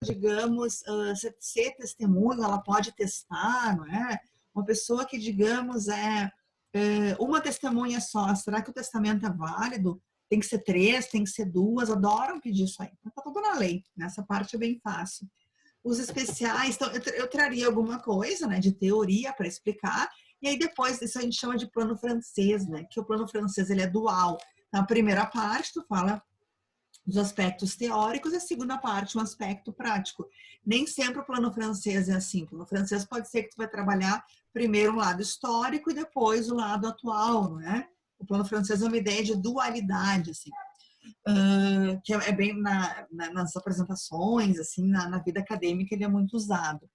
digamos, ser testemunho, ela pode testar, não é? Uma pessoa que, digamos, uma testemunha só, será que o testamento é válido? Tem que ser 3, tem que ser 2, adoram pedir isso aí. Está tudo na lei, nessa parte é bem fácil. Os especiais, então, eu traria alguma coisa, né, de teoria para explicar, e aí depois, isso a gente chama de plano francês, né, que o plano francês, ele é dual. Na primeira parte, tu fala dos aspectos teóricos, e a segunda parte, um aspecto prático. Nem sempre o plano francês é assim. O plano francês pode ser que tu vai trabalhar primeiro o lado histórico e depois o lado atual, não é? O plano francês é uma ideia de dualidade, assim, que é bem nas apresentações, assim, na vida acadêmica ele é muito usado.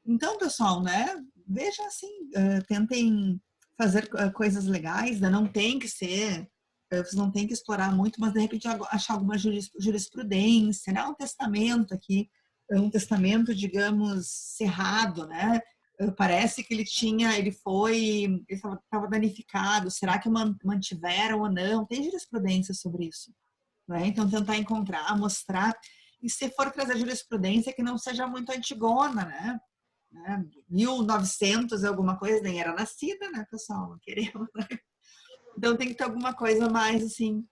Então, pessoal, né, vejam assim, tentem fazer coisas legais, né? Não tem que ser, vocês não tem que explorar muito, mas de repente achar alguma jurisprudência, né? Um testamento aqui, um testamento, digamos, cerrado, né? Parece que ele estava danificado, será que mantiveram ou não? Tem jurisprudência sobre isso, né? Então, tentar encontrar, mostrar, e se for trazer jurisprudência que não seja muito antigona, né? 1900 alguma coisa, nem era nascida, né, pessoal? Não queremos, né? Então tem que ter alguma coisa mais, assim,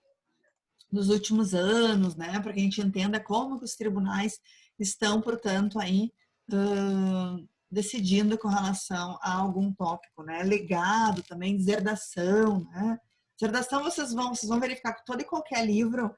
nos últimos anos, né, para que a gente entenda como que os tribunais estão, portanto, aí decidindo com relação a algum tópico, né? Legado também, deserdação, né? Deserdação vocês vão verificar que todo e qualquer livro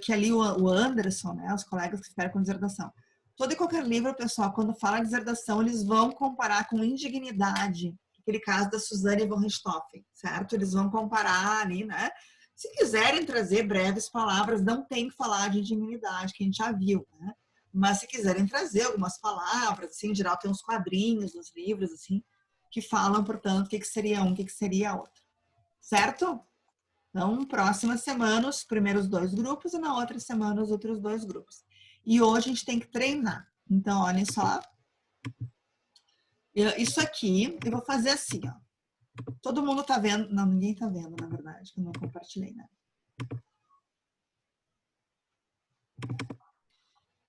que ali o Anderson, né, os colegas que ficaram com deserdação, todo e qualquer livro, pessoal, quando fala de deserdação, eles vão comparar com indignidade, aquele caso da Suzane von Richthofen, certo? Eles vão comparar ali, né? Se quiserem trazer breves palavras, não tem que falar de indignidade, que a gente já viu, né? Mas se quiserem trazer algumas palavras, assim, em geral tem uns quadrinhos nos livros, assim, que falam, portanto, o que seria um, o que seria outro, certo? Então, próxima semana, os primeiros 2 grupos e na outra semana, os outros 2 grupos. E hoje a gente tem que treinar. Então, olhem só. Isso aqui, eu vou fazer assim, ó. Todo mundo tá vendo? Não, ninguém tá vendo, na verdade, que eu não compartilhei, né?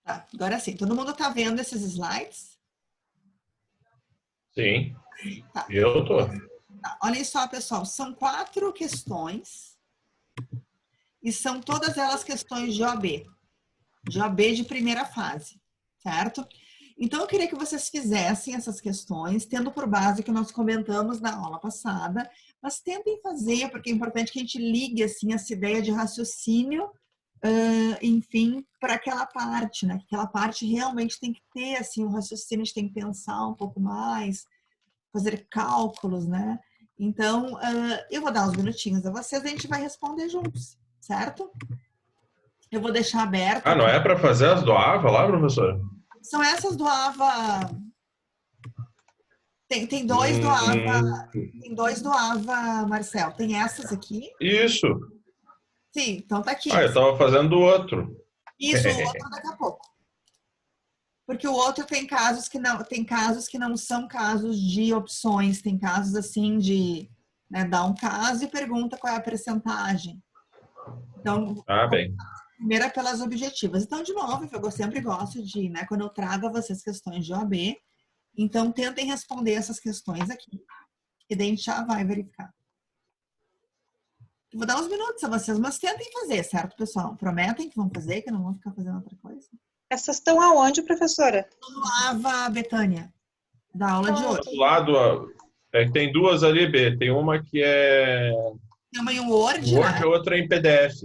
Tá, agora sim. Todo mundo tá vendo esses slides? Sim, tá. Eu tô. Tá. Olhem só, pessoal. São 4 questões e são todas elas questões de OAB. De OAB de primeira fase, certo? Então, eu queria que vocês fizessem essas questões, tendo por base o que nós comentamos na aula passada, mas tentem fazer, porque é importante que a gente ligue, assim, essa ideia de raciocínio, enfim, para aquela parte, né? Aquela parte realmente tem que ter, assim, um raciocínio, a gente tem que pensar um pouco mais, fazer cálculos, né? Então, eu vou dar uns minutinhos a vocês e a gente vai responder juntos, certo? Eu vou deixar aberto Ah, não aqui. é para fazer as do AVA lá, professora? São essas do AVA. Tem 2 do AVA. Hum, Tem 2 do AVA, Marcel. Tem essas aqui? isso. Sim, então tá Ah, aqui. eu estava fazendo o outro. Isso, o outro daqui a pouco. Porque o outro tem casos que não são casos de opções, tem casos assim de, né, dá um caso e pergunta qual é a percentagem. Então, Ah, bem. primeiro é pelas objetivas. Então, de novo, eu sempre gosto de, né, quando eu trago a vocês questões de OAB, então tentem responder essas questões aqui. E daí a gente já vai verificar. Eu vou dar uns minutos a vocês, mas tentem fazer, certo, pessoal? Prometem que vão fazer, que não vão ficar fazendo outra coisa? Essas estão aonde, professora? Ava Betânia, da aula de hoje. Do lado, tem 2 ali, B. Tem uma que é Tem uma em em Word, Word né? e outra em PDF.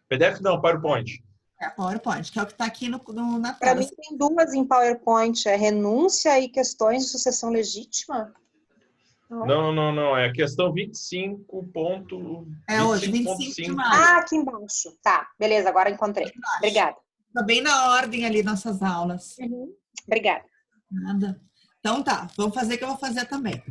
PDF não, PowerPoint. É a PowerPoint, que é o que está aqui na Para tela. mim tem 2 em PowerPoint, é renúncia e questões de sucessão legítima? Não, não, não. É a questão 25 É hoje, 25 de 25.5. maio. Ah, aqui embaixo. Tá, beleza, agora encontrei. Obrigada. Está bem na ordem ali nossas aulas. Uhum. Obrigada. Nada. Então tá, vamos fazer que eu vou fazer também.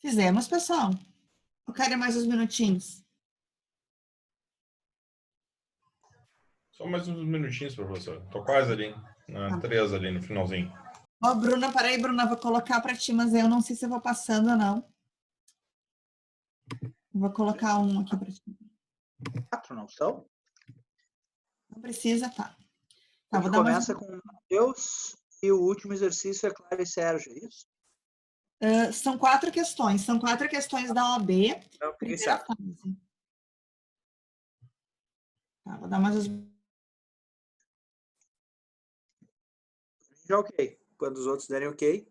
Fizemos, pessoal. Eu quero mais uns minutinhos. Só mais uns minutinhos, professor. Tô quase ali, na 3 ali no finalzinho. Ó, Bruna, peraí, Bruna, vou colocar para ti, mas eu não sei se eu vou passando ou não. Vou colocar um aqui para ti. 4, não são? Não precisa, tá. Tá, A vou gente dar começa com Matheus e o último exercício é Clara e Sérgio, é isso? São 4 questões. São 4 questões da OAB. Não, peguei Primeira certo. fase. Tá, vou dar mais uns... Já ok. Quando os outros derem ok.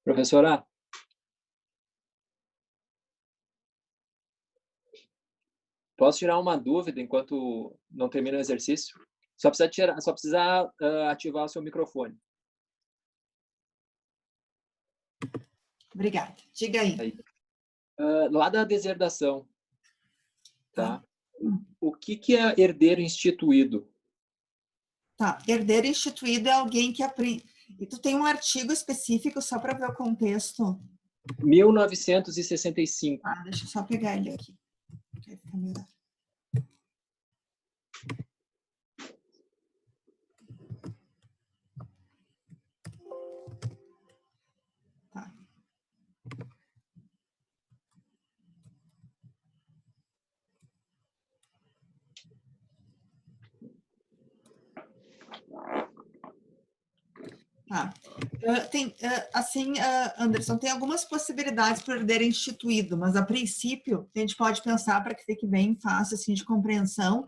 Professora, posso tirar uma dúvida enquanto não termina o exercício? Só precisa ativar o seu microfone. Obrigada. Diga aí. Lá da deserdação, tá? Tá. O que é herdeiro instituído? Tá. Herdeiro instituído é alguém que aprende... E tu tem um artigo específico só para ver o contexto? 1965. Ah, deixa eu só pegar ele aqui. Vai ficar melhor. Tá. Tá. Anderson, tem algumas possibilidades para o herdeiro instituído, mas a princípio a gente pode pensar, para que fique bem fácil assim, de compreensão,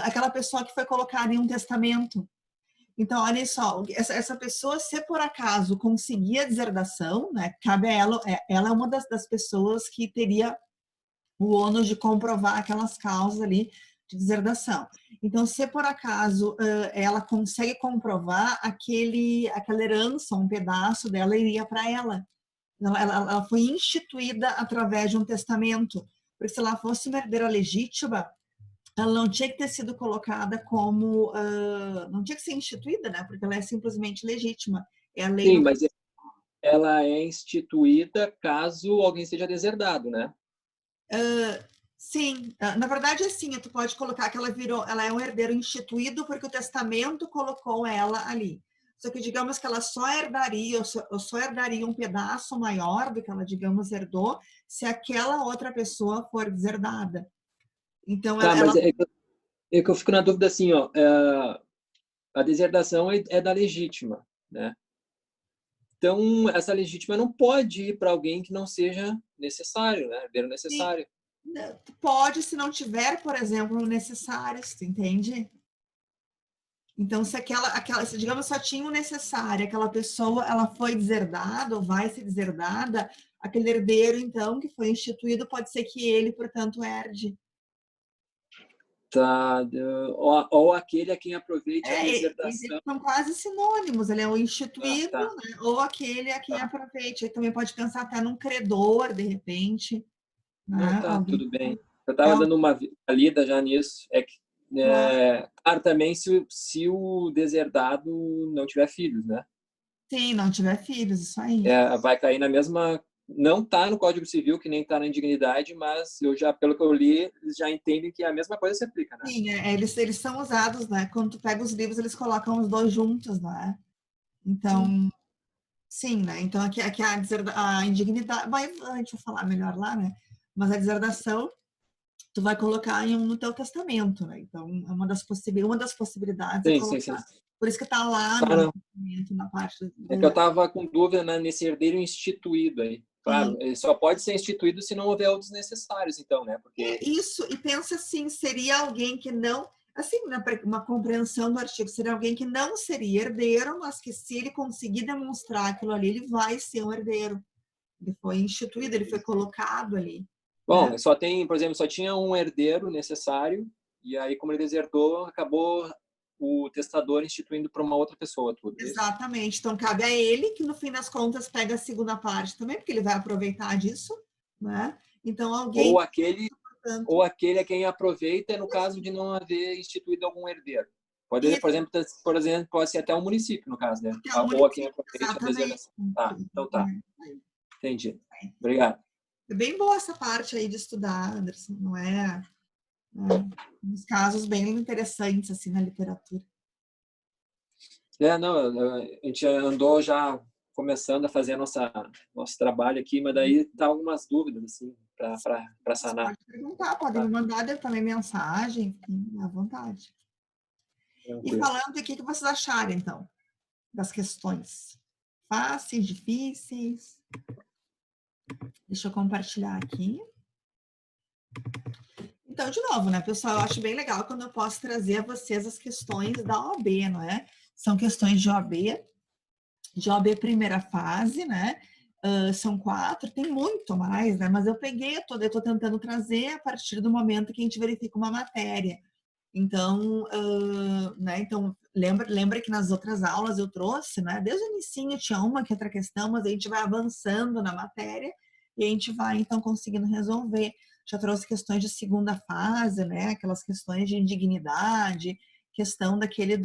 aquela pessoa que foi colocada em um testamento. Então, olha só, essa pessoa, se por acaso conseguir a deserdação, né, cabe a ela, ela é uma das pessoas que teria o ônus de comprovar aquelas causas ali de deserdação. Então, se por acaso ela consegue comprovar, aquela herança, um pedaço dela iria para ela. Ela foi instituída através de um testamento. Porque se ela fosse uma herdeira legítima, ela não tinha que ter sido colocada como... não tinha que ser instituída, né? Porque ela é simplesmente legítima. É a lei. Sim, mas ela é instituída caso alguém seja deserdado, né? Sim, na verdade, assim, tu pode colocar que ela é um herdeiro instituído porque o testamento colocou ela ali. Só que, digamos que ela só herdaria, ou só herdaria um pedaço maior do que ela, digamos, herdou, se aquela outra pessoa for deserdada. Então, Tá, mas é que eu fico na dúvida assim, ó, a deserdação é da legítima, né? Então, essa legítima não pode ir para alguém que não seja necessário, né? Herdeiro necessário. Pode, se não tiver, por exemplo, necessários, tu entende? Então, se digamos, só tinha o necessário, aquela pessoa, ela foi deserdada ou vai ser deserdada, aquele herdeiro, então, que foi instituído, pode ser que ele, portanto, herde. Tá, ou aquele a quem aproveite a deserdação. São quase sinônimos, ele é o instituído, tá. né? Ou aquele a quem aproveite. Aí também pode pensar até num credor, de repente. Não, Né? tá, tudo bem. Eu estava dando uma lida já nisso. Claro, também se o deserdado não tiver filhos, né? Sim, não tiver filhos, isso aí. Vai cair na mesma não está no Código Civil, que nem está na indignidade, mas pelo que eu li, eles já entendem que a mesma coisa se aplica, né? Sim, eles são usados, né? Quando tu pega os livros, eles colocam os dois juntos, né? Então, sim, né? Então, aqui a indignidade... Deixa eu falar melhor lá, né? Mas a deserdação, tu vai colocar no teu testamento, né? Então, uma das possibilidades é Sim, sim. colocar... Por isso que está lá Ah, no não. testamento, na parte... É que eu estava com dúvida nesse herdeiro instituído aí. Claro, ele só pode ser instituído se não houver outros necessários, então, né? Porque... Isso, e pensa assim, seria alguém que não... Assim, uma compreensão do artigo, seria alguém que não seria herdeiro, mas que se ele conseguir demonstrar aquilo ali, ele vai ser um herdeiro. Ele foi instituído, ele foi colocado ali. Bom, Né? por exemplo, só tinha um herdeiro necessário, e aí, como ele deserdou, acabou o testador instituindo para uma outra pessoa tudo. Exatamente. Então, cabe a ele, que no fim das contas pega a segunda parte também, porque ele vai aproveitar disso, né? Então, alguém... Ou aquele a quem aproveita no caso de não haver instituído algum herdeiro. Pode, por exemplo, pode ser até um município, no caso, né? Ou a quem aproveita a deserdação. Tá, então tá. Entendi. Obrigado. É bem boa essa parte aí de estudar, Anderson, não é? Uns casos bem interessantes, assim, na literatura. Não, a gente andou já começando a fazer nosso trabalho aqui, mas daí dá algumas dúvidas, assim, para sanar. Pode perguntar, podem me mandar também mensagem, enfim, à vontade. Tranquilo. E falando, o que vocês acharam, então, das questões? Fáceis, difíceis? Deixa eu compartilhar aqui. Então, de novo, né, pessoal, eu acho bem legal quando eu posso trazer a vocês as questões da OAB, não é? São questões de OAB primeira fase, né? São 4, tem muito mais, né? Mas eu estou tentando trazer a partir do momento que a gente verifica uma matéria. Então, né? Então lembra que nas outras aulas eu trouxe, né? Desde o início tinha uma que outra questão, mas a gente vai avançando na matéria e a gente vai, então, conseguindo resolver. Já trouxe questões de segunda fase, né? Aquelas questões de indignidade, questão daquele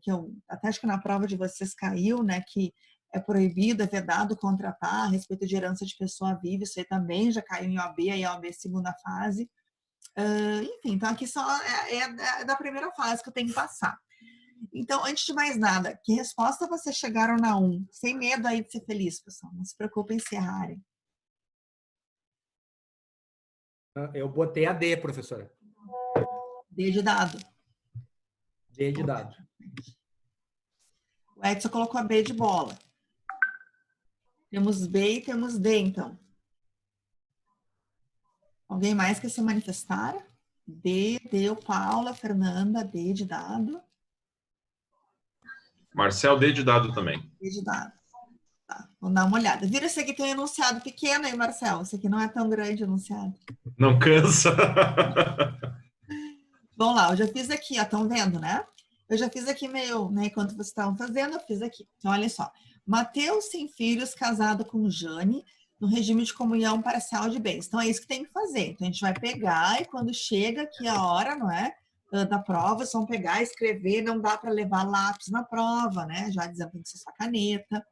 que eu até acho que na prova de vocês caiu, né? Que é proibido, é vedado contratar a respeito de herança de pessoa viva, isso aí também já caiu em OAB, aí OAB segunda fase. Enfim, então aqui só é da primeira fase que eu tenho que passar. Então, antes de mais nada, que resposta vocês chegaram na 1? Sem medo aí de ser feliz, pessoal, não se preocupem em se errarem. Eu botei a D, professora. D de dado. D de dado. O Edson colocou a B de bola. Temos B e temos D, então. Alguém mais quer se manifestar? D, deu, Paula, Fernanda, D de dado. Marcel, D de dado também. D de dado. Tá, vamos dar uma olhada. Vira, esse aqui tem um enunciado pequeno aí, Marcel. Esse aqui não é tão grande o enunciado. Não cansa. Vamos lá, eu já fiz aqui, ó, estão vendo, né? Eu já fiz aqui meio, né, enquanto vocês estavam fazendo, eu fiz aqui. Então, olha só. Mateus sem filhos, casado com Jane, no regime de comunhão parcial de bens. Então, é isso que tem que fazer. Então, a gente vai pegar e quando chega aqui a hora, não é? Da prova, vocês vão pegar, escrever, não dá para levar lápis na prova, né? Já dizendo que tem que ser só caneta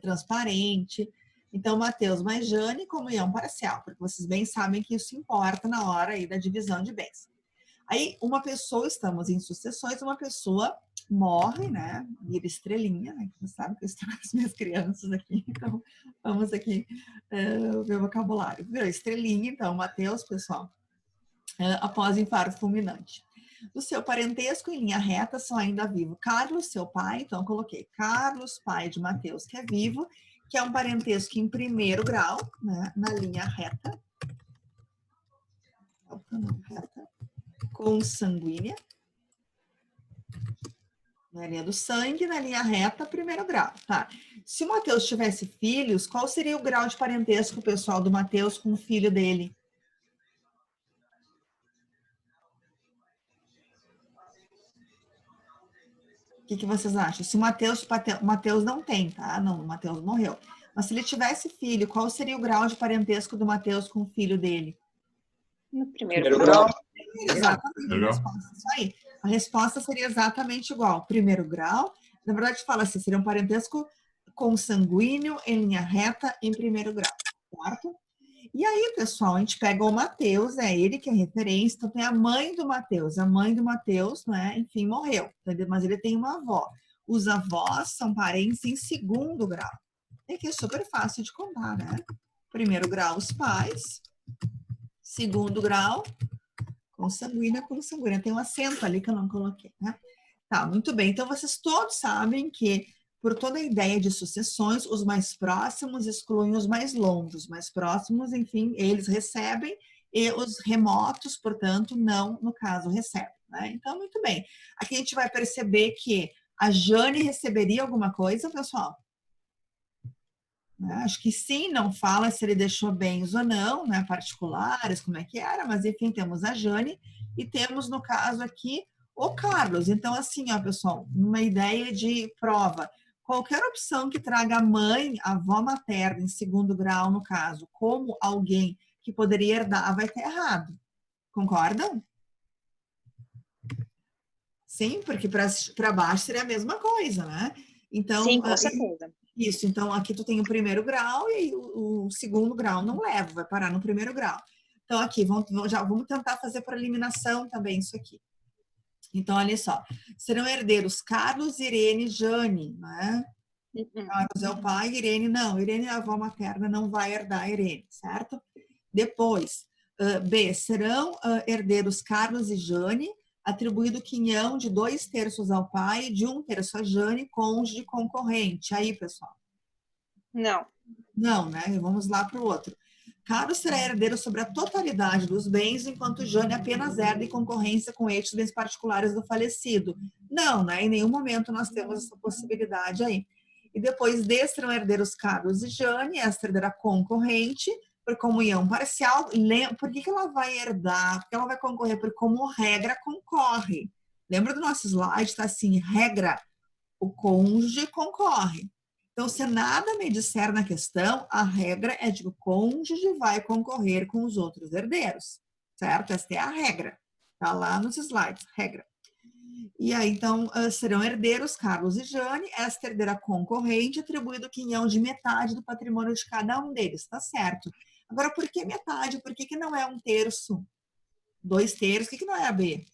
transparente. Então, Mateus mais Jane, comunhão parcial, porque vocês bem sabem que isso importa na hora aí da divisão de bens. Aí, uma pessoa, estamos em sucessões, uma pessoa morre, né? Vira estrelinha, né? Você sabe que eu estou com as minhas crianças aqui, então vamos aqui ver o vocabulário. Virou estrelinha, então, Mateus, pessoal, após infarto fulminante. Do seu parentesco em linha reta são ainda vivos Carlos, seu pai, então eu coloquei Carlos, pai de Mateus, que é vivo, que é um parentesco em primeiro grau, né? Na linha reta. Consanguínea, na linha do sangue, na linha reta, primeiro grau, tá? Se o Mateus tivesse filhos, qual seria o grau de parentesco pessoal do Mateus com o filho dele? O que vocês acham? Se o Mateus não tem, tá? Não, o Mateus morreu. Mas se ele tivesse filho, qual seria o grau de parentesco do Mateus com o filho dele? No primeiro grau. Exatamente. Isso aí. A resposta seria exatamente igual. Primeiro grau, na verdade, fala assim, seria um parentesco consanguíneo em linha reta em primeiro grau. certo? E aí, pessoal, a gente pega o Mateus, é ele que é referência, então tem a mãe do Mateus. A mãe do Mateus, né, enfim, morreu, entendeu? Mas ele tem uma avó. Os avós são parentes em segundo grau. E aqui é super fácil de contar, né? Primeiro grau, os pais. Segundo grau, consanguínea. Tem um acento ali que eu não coloquei, né? Tá, muito bem. Então, vocês todos sabem que, por toda a ideia de sucessões, os mais próximos excluem os mais longos. Os mais próximos, enfim, eles recebem e os remotos, portanto, não, no caso, recebem, né? Então, muito bem. Aqui a gente vai perceber que a Jane receberia alguma coisa, pessoal? Acho que sim, não fala se ele deixou bens ou não, né? Particulares, como é que era, mas enfim, temos a Jane e temos, no caso aqui, o Carlos. Então, assim, ó, pessoal, uma ideia de prova. Qualquer opção que traga a mãe, a avó materna, em segundo grau, no caso, como alguém que poderia herdar, vai ter errado. Concordam? Sim, porque para baixo seria a mesma coisa, né? Então, Sim, com certeza. Isso, então aqui tu tem o primeiro grau e o segundo grau não leva, vai parar no primeiro grau. Então aqui, vamos tentar fazer por eliminação também isso aqui. Então, olha só, serão herdeiros Carlos, Irene e Jane, né? Carlos é o pai, Irene não. Irene é a avó materna, não vai herdar a Irene, certo? Depois, B, serão herdeiros Carlos e Jane, atribuído quinhão de 2/3 ao pai e de 1/3 a Jane, cônjuge concorrente. Aí, pessoal? Não. Não, né? Vamos lá para o outro. Carlos será herdeiro sobre a totalidade dos bens, enquanto Jane apenas herda em concorrência com estes bens particulares do falecido. Não, né? Em nenhum momento nós temos essa possibilidade aí. E depois desses serão herdeiros Carlos e Jane, esta herdeira concorrente, por comunhão parcial. Por que ela vai herdar? Porque ela vai concorrer, porque como regra concorre. Lembra do nosso slide? Está assim, regra, o cônjuge concorre. Então, se nada me disser na questão, a regra é de que o cônjuge vai concorrer com os outros herdeiros, certo? Esta é a regra. Está lá nos slides, regra. E aí, então, serão herdeiros Carlos e Jane, esta herdeira concorrente, atribuído o quinhão de metade do patrimônio de cada um deles, tá certo? Agora, por que metade? Por que não é 1/3? 2/3? O que não é a B?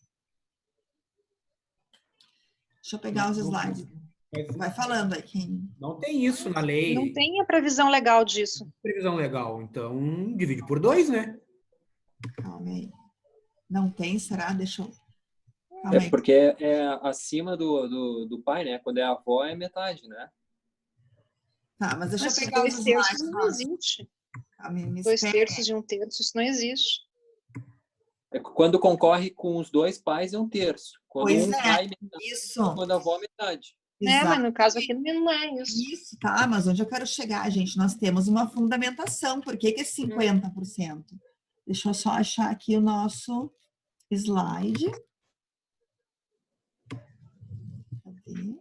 Deixa eu pegar os slides. Vai falando aí. Quem... Não tem isso na lei. Não tem a previsão legal disso. Previsão legal. Então, divide por 2, né? Calma aí. Não tem, será? Deixa eu... Calma aí. Porque é acima do pai, né? Quando é avó, é metade, né? Tá, mas deixa eu pegar os 2/3 não existe. 2/3 de 1/3, isso não existe. Quando concorre com os dois pais, é 1/3. Quando Pois pai, metade. Isso. Quando a avó, metade. Mas no caso aqui não é isso. Isso, tá, mas onde eu quero chegar, gente? Nós temos uma fundamentação. Por que é 50%? Deixa eu só achar aqui o nosso slide. Cadê?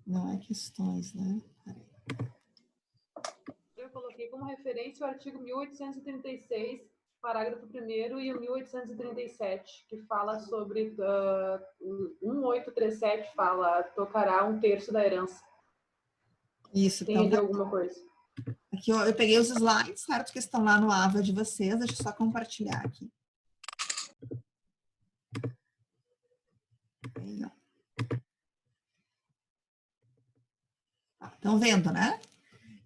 Não é questões, né? Peraí. Eu coloquei como referência o artigo 1836, parágrafo 1º, e o 1837, que fala sobre 1837 fala tocará 1/3 da herança. Isso, tem ali alguma coisa. Aqui eu peguei os slides, certo? Que estão lá no AVA de vocês. Deixa eu só compartilhar aqui. Estão vendo, né?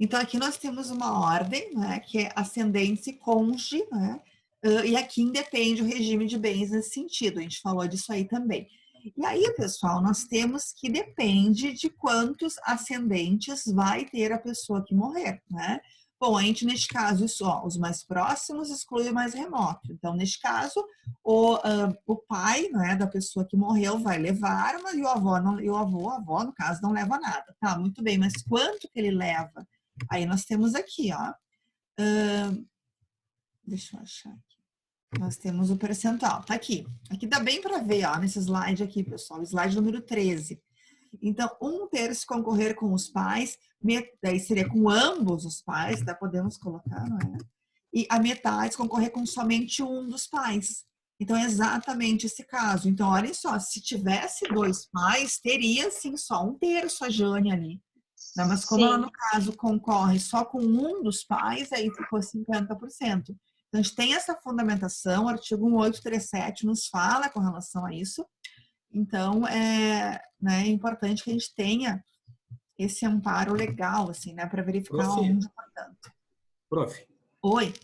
Então, aqui nós temos uma ordem, né, que é ascendente e cônjuge, né? E aqui independe o regime de bens nesse sentido. A gente falou disso aí também. E aí, pessoal, nós temos que depende de quantos ascendentes vai ter a pessoa que morrer, né? Bom, a gente, neste caso, os mais próximos exclui o mais remoto. Então, neste caso, o pai, né, da pessoa que morreu vai levar, mas a avó, no caso, não leva nada. Tá, muito bem, mas quanto que ele leva? Aí nós temos aqui, ó. Deixa eu achar aqui. Nós temos o percentual. Tá aqui. Aqui dá bem para ver, ó, nesse slide aqui, pessoal. Slide número 13. Então, 1/3 concorrer com os pais, daí seria com ambos os pais, tá? Podemos colocar, não é? E a metade concorrer com somente um dos pais. Então, é exatamente esse caso. Então, olhem só, se tivesse 2 pais, teria, sim, só 1/3 a Jane ali. Né? Mas como ela, no caso, concorre só com um dos pais, aí ficou 50%. Então, a gente tem essa fundamentação, o artigo 1837 nos fala com relação a isso. Então, é importante que a gente tenha esse amparo legal, assim, né, para verificar onde, portanto. Prof. Oi.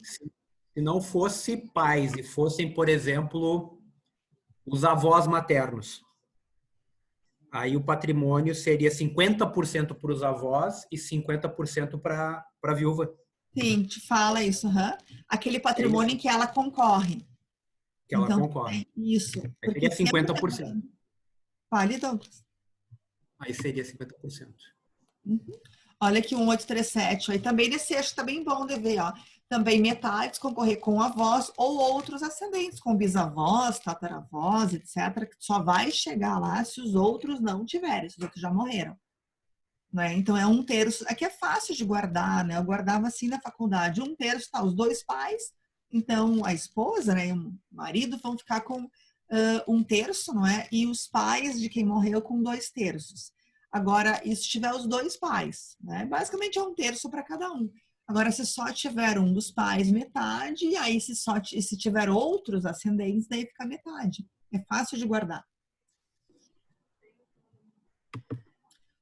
Se não fosse pais e fossem, por exemplo, os avós maternos, aí o patrimônio seria 50% para os avós e 50% para a viúva. Sim, te fala isso, aquele patrimônio em que ela concorre. Que ela concorre. Isso. Aí seria 50%. Fale, Douglas. Aí seria 50%. Olha aqui, 1837. Aí também nesse eixo tá bem bom de ver, ó. Também metades concorrer com avós ou outros ascendentes, com bisavós, tataravós, etc., que só vai chegar lá se os outros não tiverem, se os outros já morreram. Né? Então, é 1/3. Aqui é fácil de guardar, né? Eu guardava assim na faculdade. 1/3 tá os 2 pais, então a esposa, né, e o marido vão ficar com 1/3, não é? E os pais de quem morreu com 2/3. Agora, e se tiver os 2 pais, né? Basicamente é 1/3 para cada um. Agora, se só tiver um dos pais, metade, e aí se tiver outros ascendentes, daí fica metade. É fácil de guardar.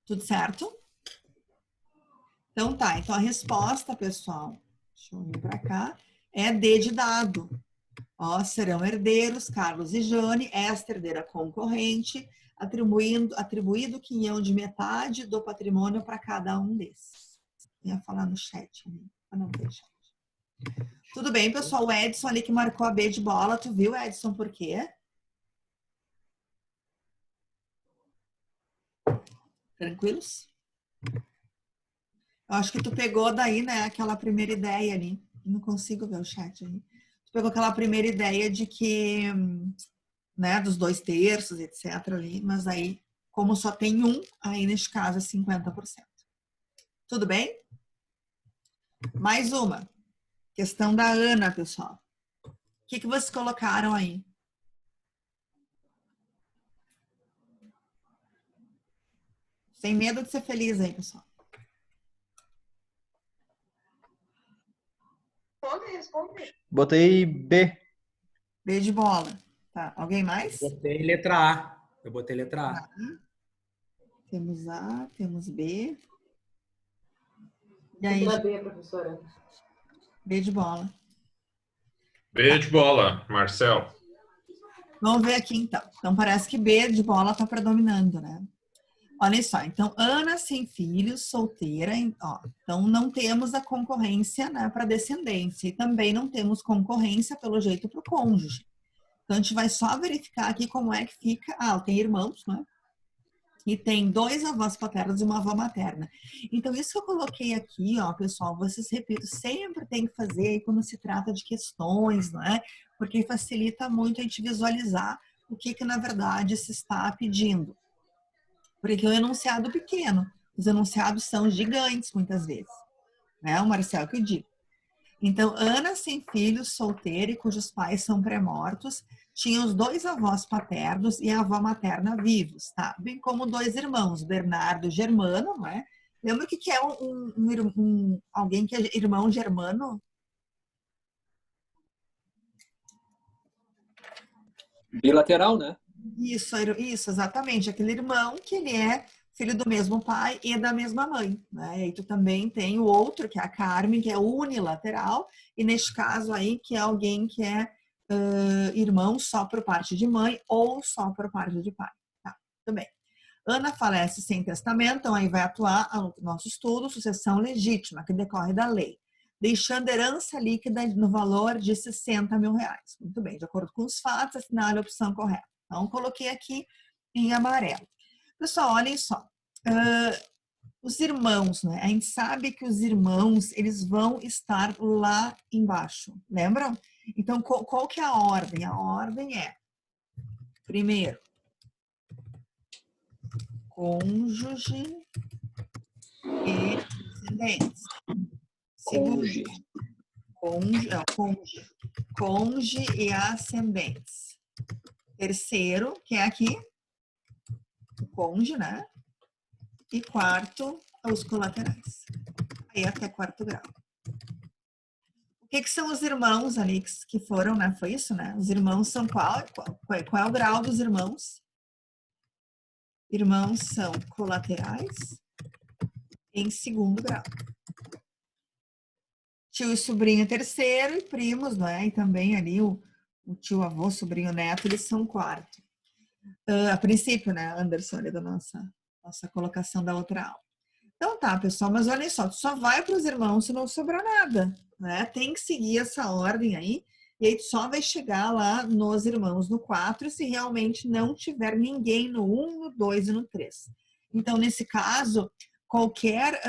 Tudo certo? Então tá, então a resposta, pessoal, deixa eu vir para cá, é D de dado. Ó, serão herdeiros Carlos e Jane, esta herdeira concorrente, atribuído quinhão de metade do patrimônio para cada um desses. Ia falar no chat, né? Para não ter chat. Tudo bem, pessoal, o Edson ali que marcou a B de bola, tu viu, Edson, por quê? Tranquilos? Eu acho que tu pegou daí, né, aquela primeira ideia ali. Não consigo ver o chat aí. Tu pegou aquela primeira ideia de que, né, dos 2/3, etc. ali, mas aí, como só tem um, aí neste caso é 50%. Tudo bem? Mais uma. Questão da Ana, pessoal. O que vocês colocaram aí? Sem medo de ser feliz aí, pessoal. Responde. Botei B. B de bola. Tá. Alguém mais? Botei letra A. Eu botei letra A. Temos A, temos B. E aí? Letra B, professora. B de bola. B de bola, Marcel. Vamos ver aqui, então. Então, parece que B de bola está predominando, né? Olha só. Então, Ana sem filhos, solteira. Ó, então, não temos a concorrência, né, para descendência. E também não temos concorrência, pelo jeito, para o cônjuge. Então, a gente vai só verificar aqui como é que fica. Ah, tem irmãos, né? E tem 2 avós paternos e uma avó materna. Então, isso que eu coloquei aqui, ó, pessoal, vocês, repito, sempre tem que fazer quando se trata de questões, não é? Porque facilita muito a gente visualizar o que na verdade se está pedindo. Porque é um enunciado pequeno. Os enunciados são gigantes, muitas vezes. Né? O Marcel que eu digo. Então, Ana sem filhos, solteira e cujos pais são pré-mortos, tinha os 2 avós paternos e a avó materna vivos, tá? Bem como 2 irmãos, Bernardo e Germano, não é? Lembra o que é alguém que é irmão germano? Bilateral, né? Isso, exatamente. Aquele irmão que ele é filho do mesmo pai e da mesma mãe, né? E aí tu também tem o outro, que é a Carmen, que é unilateral, e neste caso aí, que é alguém que é irmão só por parte de mãe ou só por parte de pai. Tá, tudo bem. Ana falece sem testamento, então aí vai atuar o nosso estudo, sucessão legítima, que decorre da lei, deixando herança líquida no valor de 60 mil reais. Muito bem, de acordo com os fatos, assinale a opção correta. Então, coloquei aqui em amarelo. Pessoal, olhem só. Os irmãos, né? A gente sabe que os irmãos, eles vão estar lá embaixo. Lembram? Então, qual que é a ordem? A ordem é, primeiro, cônjuge e descendentes. Segundo, cônjuge e ascendentes. terceiro, que é aqui, o cônjuge, né? E quarto, os colaterais. Aí até quarto grau. O que são os irmãos ali que foram, né? Foi isso, né? Os irmãos são qual é o grau dos irmãos? Irmãos são colaterais em segundo grau. Tio e sobrinho terceiro e primos, não é? E também ali o tio, avô, sobrinho, neto, eles são quarto. A princípio, né, Anderson, ali da nossa colocação da outra aula. Então tá, pessoal, mas olha só, tu só vai para os irmãos se não sobrar nada, né? Tem que seguir essa ordem aí, e aí tu só vai chegar lá nos irmãos no 4 se realmente não tiver ninguém no 1, no 2 e no 3. Então, nesse caso, qualquer,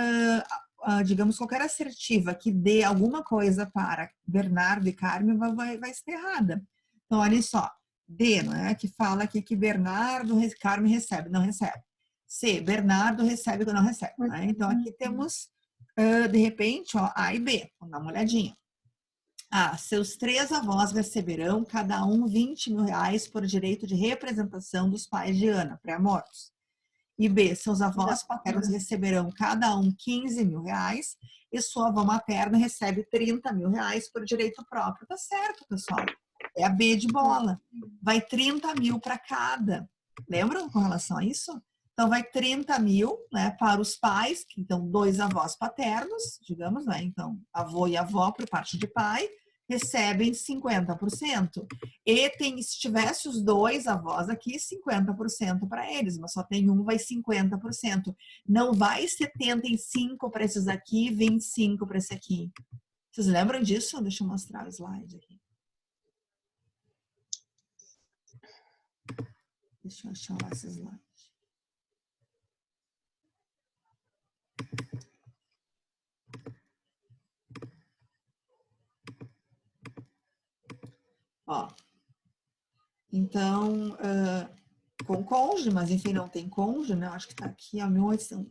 digamos, qualquer assertiva que dê alguma coisa para Bernardo e Carmen vai ser errada. Então, olha só, D, não é? Que fala aqui que Bernardo, Carmen recebe, não recebe. C, Bernardo recebe ou não recebe. Né? Então, aqui temos, de repente, ó, A e B. Vamos dar uma olhadinha. A, seus 3 avós receberão cada um R$20.000 por direito de representação dos pais de Ana, pré-mortos. E B, seus avós paternos receberão cada um R$15.000 e sua avó materna recebe R$30.000 por direito próprio. Tá certo, pessoal. É a B de bola. Vai 30 mil para cada. Lembram com relação a isso? Então, vai 30 mil, né, para os pais, então, 2 avós paternos, digamos, né? Então, avô e avó, por parte de pai, recebem 50%. E se tivesse os 2 avós aqui, 50% para eles, mas só tem um, vai 50%. Não vai 75 para esses aqui, 25 para esse aqui. Vocês lembram disso? Deixa eu mostrar o slide aqui. Deixa eu achar lá esse slide. Ó, então, com cônjuge, mas enfim, não tem cônjuge, né? Eu acho que tá aqui, ó, 1800.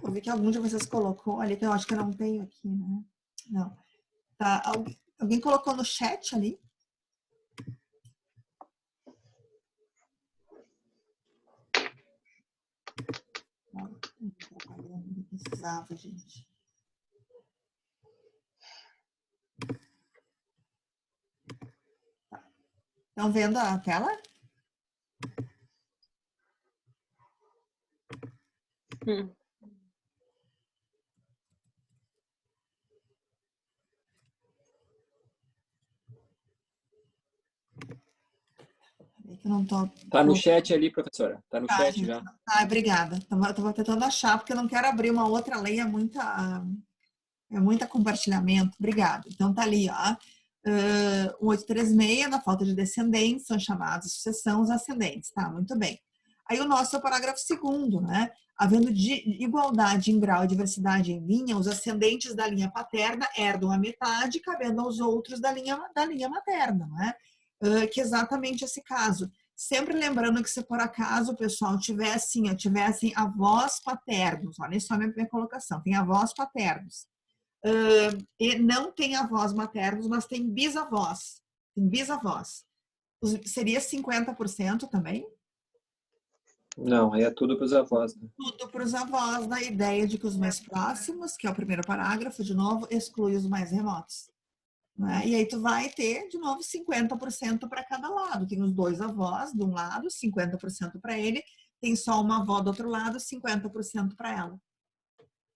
Eu vi que algum de vocês colocou ali, que eu acho que eu não tenho aqui, né? Não. Tá, alguém colocou no chat ali? Não precisava, gente. Estão vendo a tela? Que não tô... Tá no chat ali, professora. Tá no chat gente, já. Ah, obrigada. Estava tentando achar, porque eu não quero abrir uma outra lei, é muita compartilhamento. Obrigada. Então, tá ali, ó. 836, na falta de descendentes, são chamados sucessão os ascendentes, tá? Muito bem. Aí o nosso é o parágrafo 2º, né? Havendo igualdade em grau e diversidade em linha, os ascendentes da linha paterna herdam a metade, cabendo aos outros da linha materna, né? Que é exatamente esse caso. Sempre lembrando que se por acaso o pessoal tivessem avós paternos, olha só a minha colocação, tem avós paternos, e não tem avós maternos, mas tem bisavós. Tem bisavós. Seria 50% também? Não, aí é tudo para os avós. Né? Tudo para os avós, na ideia de que os mais próximos, que é o primeiro parágrafo, de novo, exclui os mais remotos. Né? E aí tu vai ter, de novo, 50% para cada lado. Tem os 2 avós de um lado, 50% para ele. Tem só uma avó do outro lado, 50% para ela.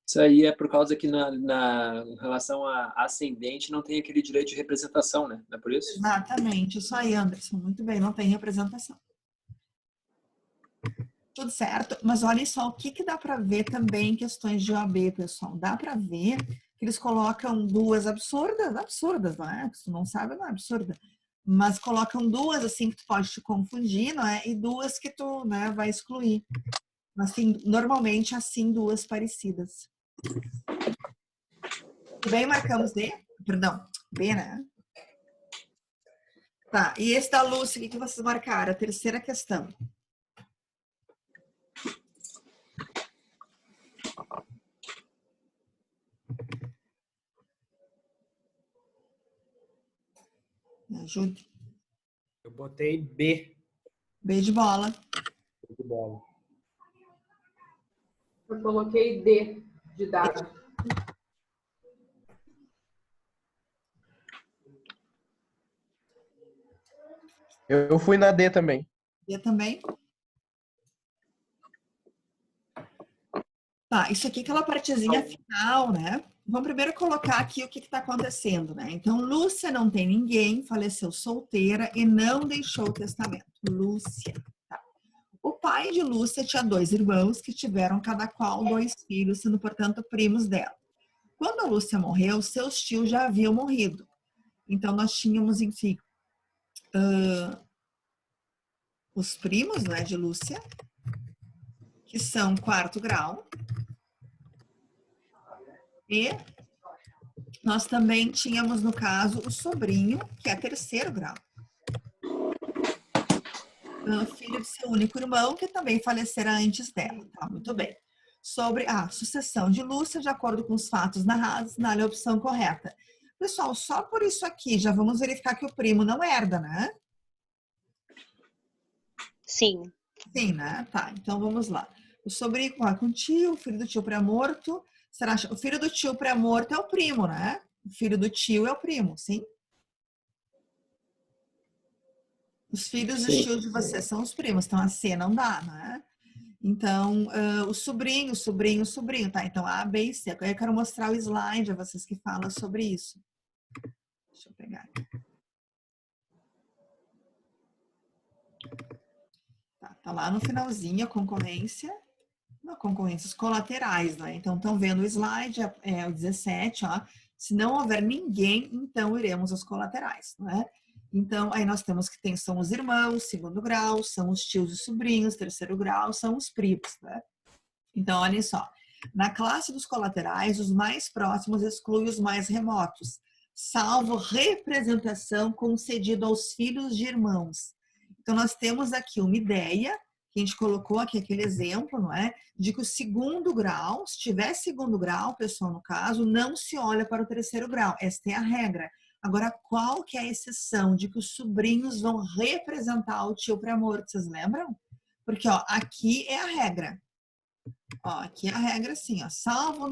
Isso aí é por causa que em relação a ascendente não tem aquele direito de representação, né? Não é por isso? Exatamente. Isso aí, Anderson. Muito bem, não tem representação. Tudo certo. Mas olha só, o que dá para ver também em questões de OAB, pessoal? Dá para ver que eles colocam 2 absurdas, não é? Se tu não sabe, não é absurda. Mas colocam 2 assim que tu pode te confundir, não é? E 2 que tu, né, vai excluir. Assim, normalmente assim 2 parecidas. Bem, marcamos D? Perdão, B, né? Tá, e esse da Lúcia, o que vocês marcaram? A terceira questão. Me ajude. Eu botei B. B de bola. De bola. Eu coloquei D de dado. Eu fui na D também. D também. Tá, isso aqui é aquela partezinha final, né? Vamos primeiro colocar aqui o que está acontecendo, né? Então, Lúcia não tem ninguém, faleceu solteira e não deixou o testamento. Lúcia. Tá. O pai de Lúcia tinha 2 irmãos que tiveram cada qual 2 filhos, sendo, portanto, primos dela. Quando a Lúcia morreu, seus tios já haviam morrido. Então, nós tínhamos, enfim, os primos, né, de Lúcia, que são 4º grau. E nós também tínhamos, no caso, o sobrinho, que é 3º grau. Filho de seu único irmão, que também falecera antes dela. Tá, muito bem. Sobre a sucessão de Lúcia, de acordo com os fatos narrados, assinale a opção correta. Pessoal, só por isso aqui, já vamos verificar que o primo não herda, né? Sim. Sim, né? Tá, então vamos lá. O sobrinho vai com o tio, o filho do tio pré-morto. Será o filho do tio pré-morto é o primo, né? O filho do tio é o primo, sim? Os filhos dos tios de vocês são os primos, então a C não dá, né? Então, o sobrinho, tá? Então, A, B e C. Eu quero mostrar o slide a vocês que falam sobre isso. Deixa eu pegar aqui. Tá lá no finalzinho a concorrência. Não, concorrências colaterais, né? Então, estão vendo o slide, é o 17, ó. Se não houver ninguém, então iremos aos colaterais, né? Então, aí nós temos que são os irmãos, 2º grau, são os tios e sobrinhos, 3º grau, são os primos, né? Então, olhem só. Na classe dos colaterais, os mais próximos excluem os mais remotos, salvo representação concedida aos filhos de irmãos. Então, nós temos aqui uma ideia, que a gente colocou aqui aquele exemplo, não é? De que o 2º grau, se tiver 2º grau, pessoal, no caso, não se olha para o 3º grau. Esta é a regra. Agora, qual que é a exceção de que os sobrinhos vão representar o tio pré-morto? Vocês lembram? Porque, ó, aqui é a regra. Ó, aqui é a regra, assim, ó. Salvo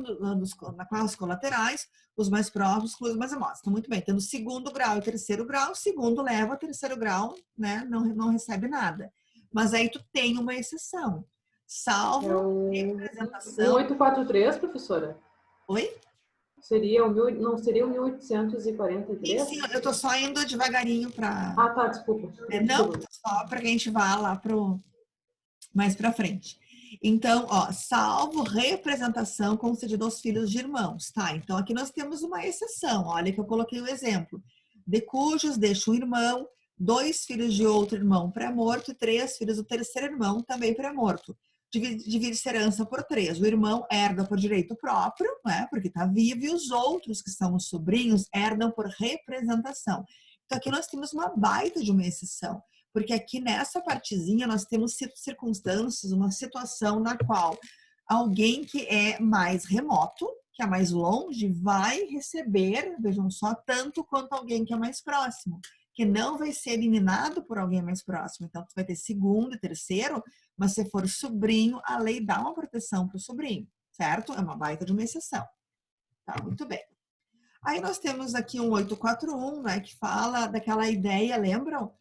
na classe colaterais, os mais próximos, os mais remotos. Então, muito bem. Tendo 2º grau e 3º grau, o 2º leva, o 3º grau, né, não recebe nada. Mas aí tu tem uma exceção. Salvo representação... 1843, professora? Oi? Não seria o 1843? Sim, eu tô só indo devagarinho para... Ah, tá, desculpa. Não, só para que a gente vá lá mais para frente. Então, ó, salvo representação concedida aos filhos de irmãos, tá? Então, aqui nós temos uma exceção. Olha que eu coloquei o exemplo. De cujos deixa um irmão, 2 filhos de outro irmão pré-morto e 3 filhos do 3º irmão também pré-morto. Divide-se herança por 3. O irmão herda por direito próprio, né, porque está vivo, e os outros, que são os sobrinhos, herdam por representação. Então, aqui nós temos uma baita de uma exceção, porque aqui nessa partezinha nós temos circunstâncias, uma situação na qual alguém que é mais remoto, que é mais longe, vai receber, vejam só, tanto quanto alguém que é mais próximo, que não vai ser eliminado por alguém mais próximo. Então, tu vai ter 2º e 3º, mas se for sobrinho, a lei dá uma proteção para o sobrinho, certo? É uma baita de uma exceção. Tá, muito bem. Aí nós temos aqui um 841, né, que fala daquela ideia, lembram?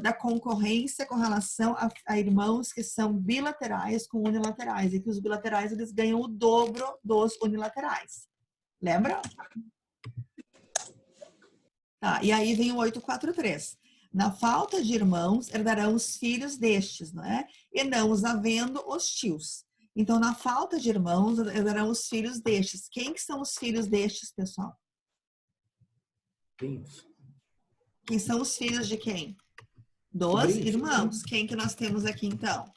Da concorrência com relação a irmãos que são bilaterais com unilaterais, e que os bilaterais eles ganham o dobro dos unilaterais. Lembra? Tá, e aí vem o 843. Na falta de irmãos, herdarão os filhos destes, não é? E não os havendo, os tios. Então, na falta de irmãos, herdarão os filhos destes. Quem que são os filhos destes, pessoal? Primos. Quem são os filhos de quem? Dos Sobrinhos. irmãos. Quem que nós temos aqui, então?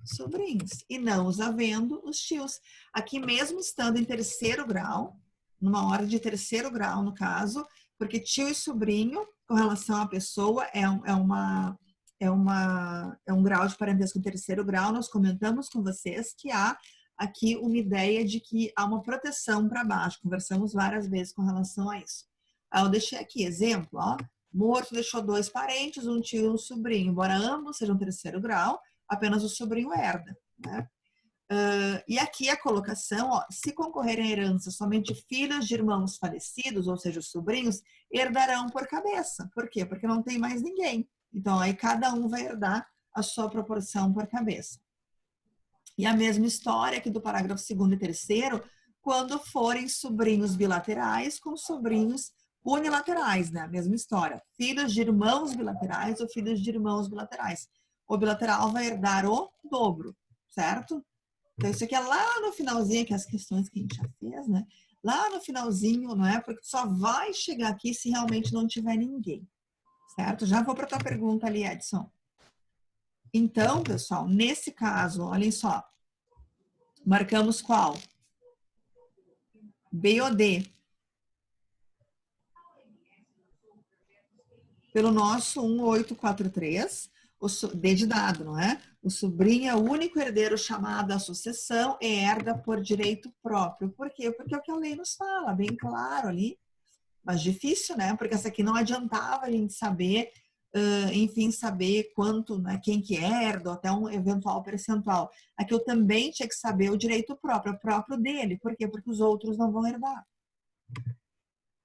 Sobrinhos. E não os havendo, os tios. Aqui mesmo estando em 3º grau, numa ordem de 3º grau, no caso, porque tio e sobrinho, com relação à pessoa, é um grau de parentesco em 3º grau. Nós comentamos com vocês que há aqui uma ideia de que há uma proteção para baixo. Conversamos várias vezes com relação a isso. Eu deixei aqui exemplo, ó. Morto deixou 2 parentes, um tio e um sobrinho. Embora ambos sejam terceiro grau, apenas o sobrinho herda, né? E aqui a colocação, ó, se concorrerem à herança somente filhos de irmãos falecidos, ou seja, os sobrinhos, herdarão por cabeça. Por quê? Porque não tem mais ninguém. Então, aí cada um vai herdar a sua proporção por cabeça. E a mesma história aqui do parágrafo 2º e 3º, quando forem sobrinhos bilaterais com sobrinhos unilaterais, né? A mesma história. Filhos de irmãos bilaterais ou filhos de irmãos bilaterais. O bilateral vai herdar o dobro, certo? Então, isso aqui é lá no finalzinho, que é as questões que a gente já fez, né? Lá no finalzinho, não é? Porque só vai chegar aqui se realmente não tiver ninguém, certo? Já vou para a tua pergunta ali, Edson. Então, pessoal, nesse caso, olhem só. Marcamos qual? B ou D? Pelo nosso 1843, D de dado, não é? O sobrinho é o único herdeiro chamado à sucessão e herda por direito próprio. Por quê? Porque é o que a lei nos fala, bem claro ali. Mas difícil, né? Porque essa aqui não adiantava a gente saber, enfim, saber quanto, né, quem que herda, ou até um eventual percentual. Aqui eu também tinha que saber o direito próprio, o próprio dele. Por quê? Porque os outros não vão herdar.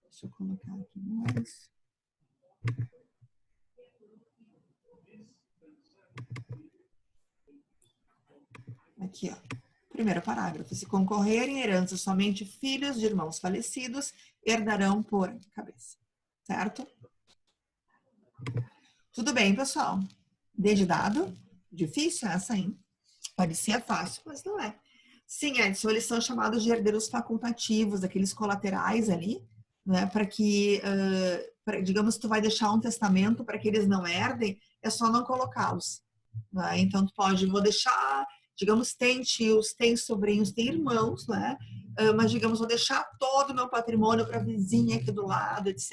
Deixa eu colocar aqui mais. Aqui, ó. Primeiro parágrafo. Se concorrerem herança somente filhos de irmãos falecidos, herdarão por cabeça. Certo? Tudo bem, pessoal? D de dado? Difícil essa, hein? Parecia fácil, mas não é. Sim, Edson, eles são chamados de herdeiros facultativos, aqueles colaterais ali, né? Para que, digamos, tu vai deixar um testamento para que eles não herdem, é só não colocá-los. Né? Então, tu pode, vou deixar, digamos, tem tios, tem sobrinhos, tem irmãos, né? Mas, digamos, vou deixar todo o meu patrimônio para a vizinha aqui do lado, etc.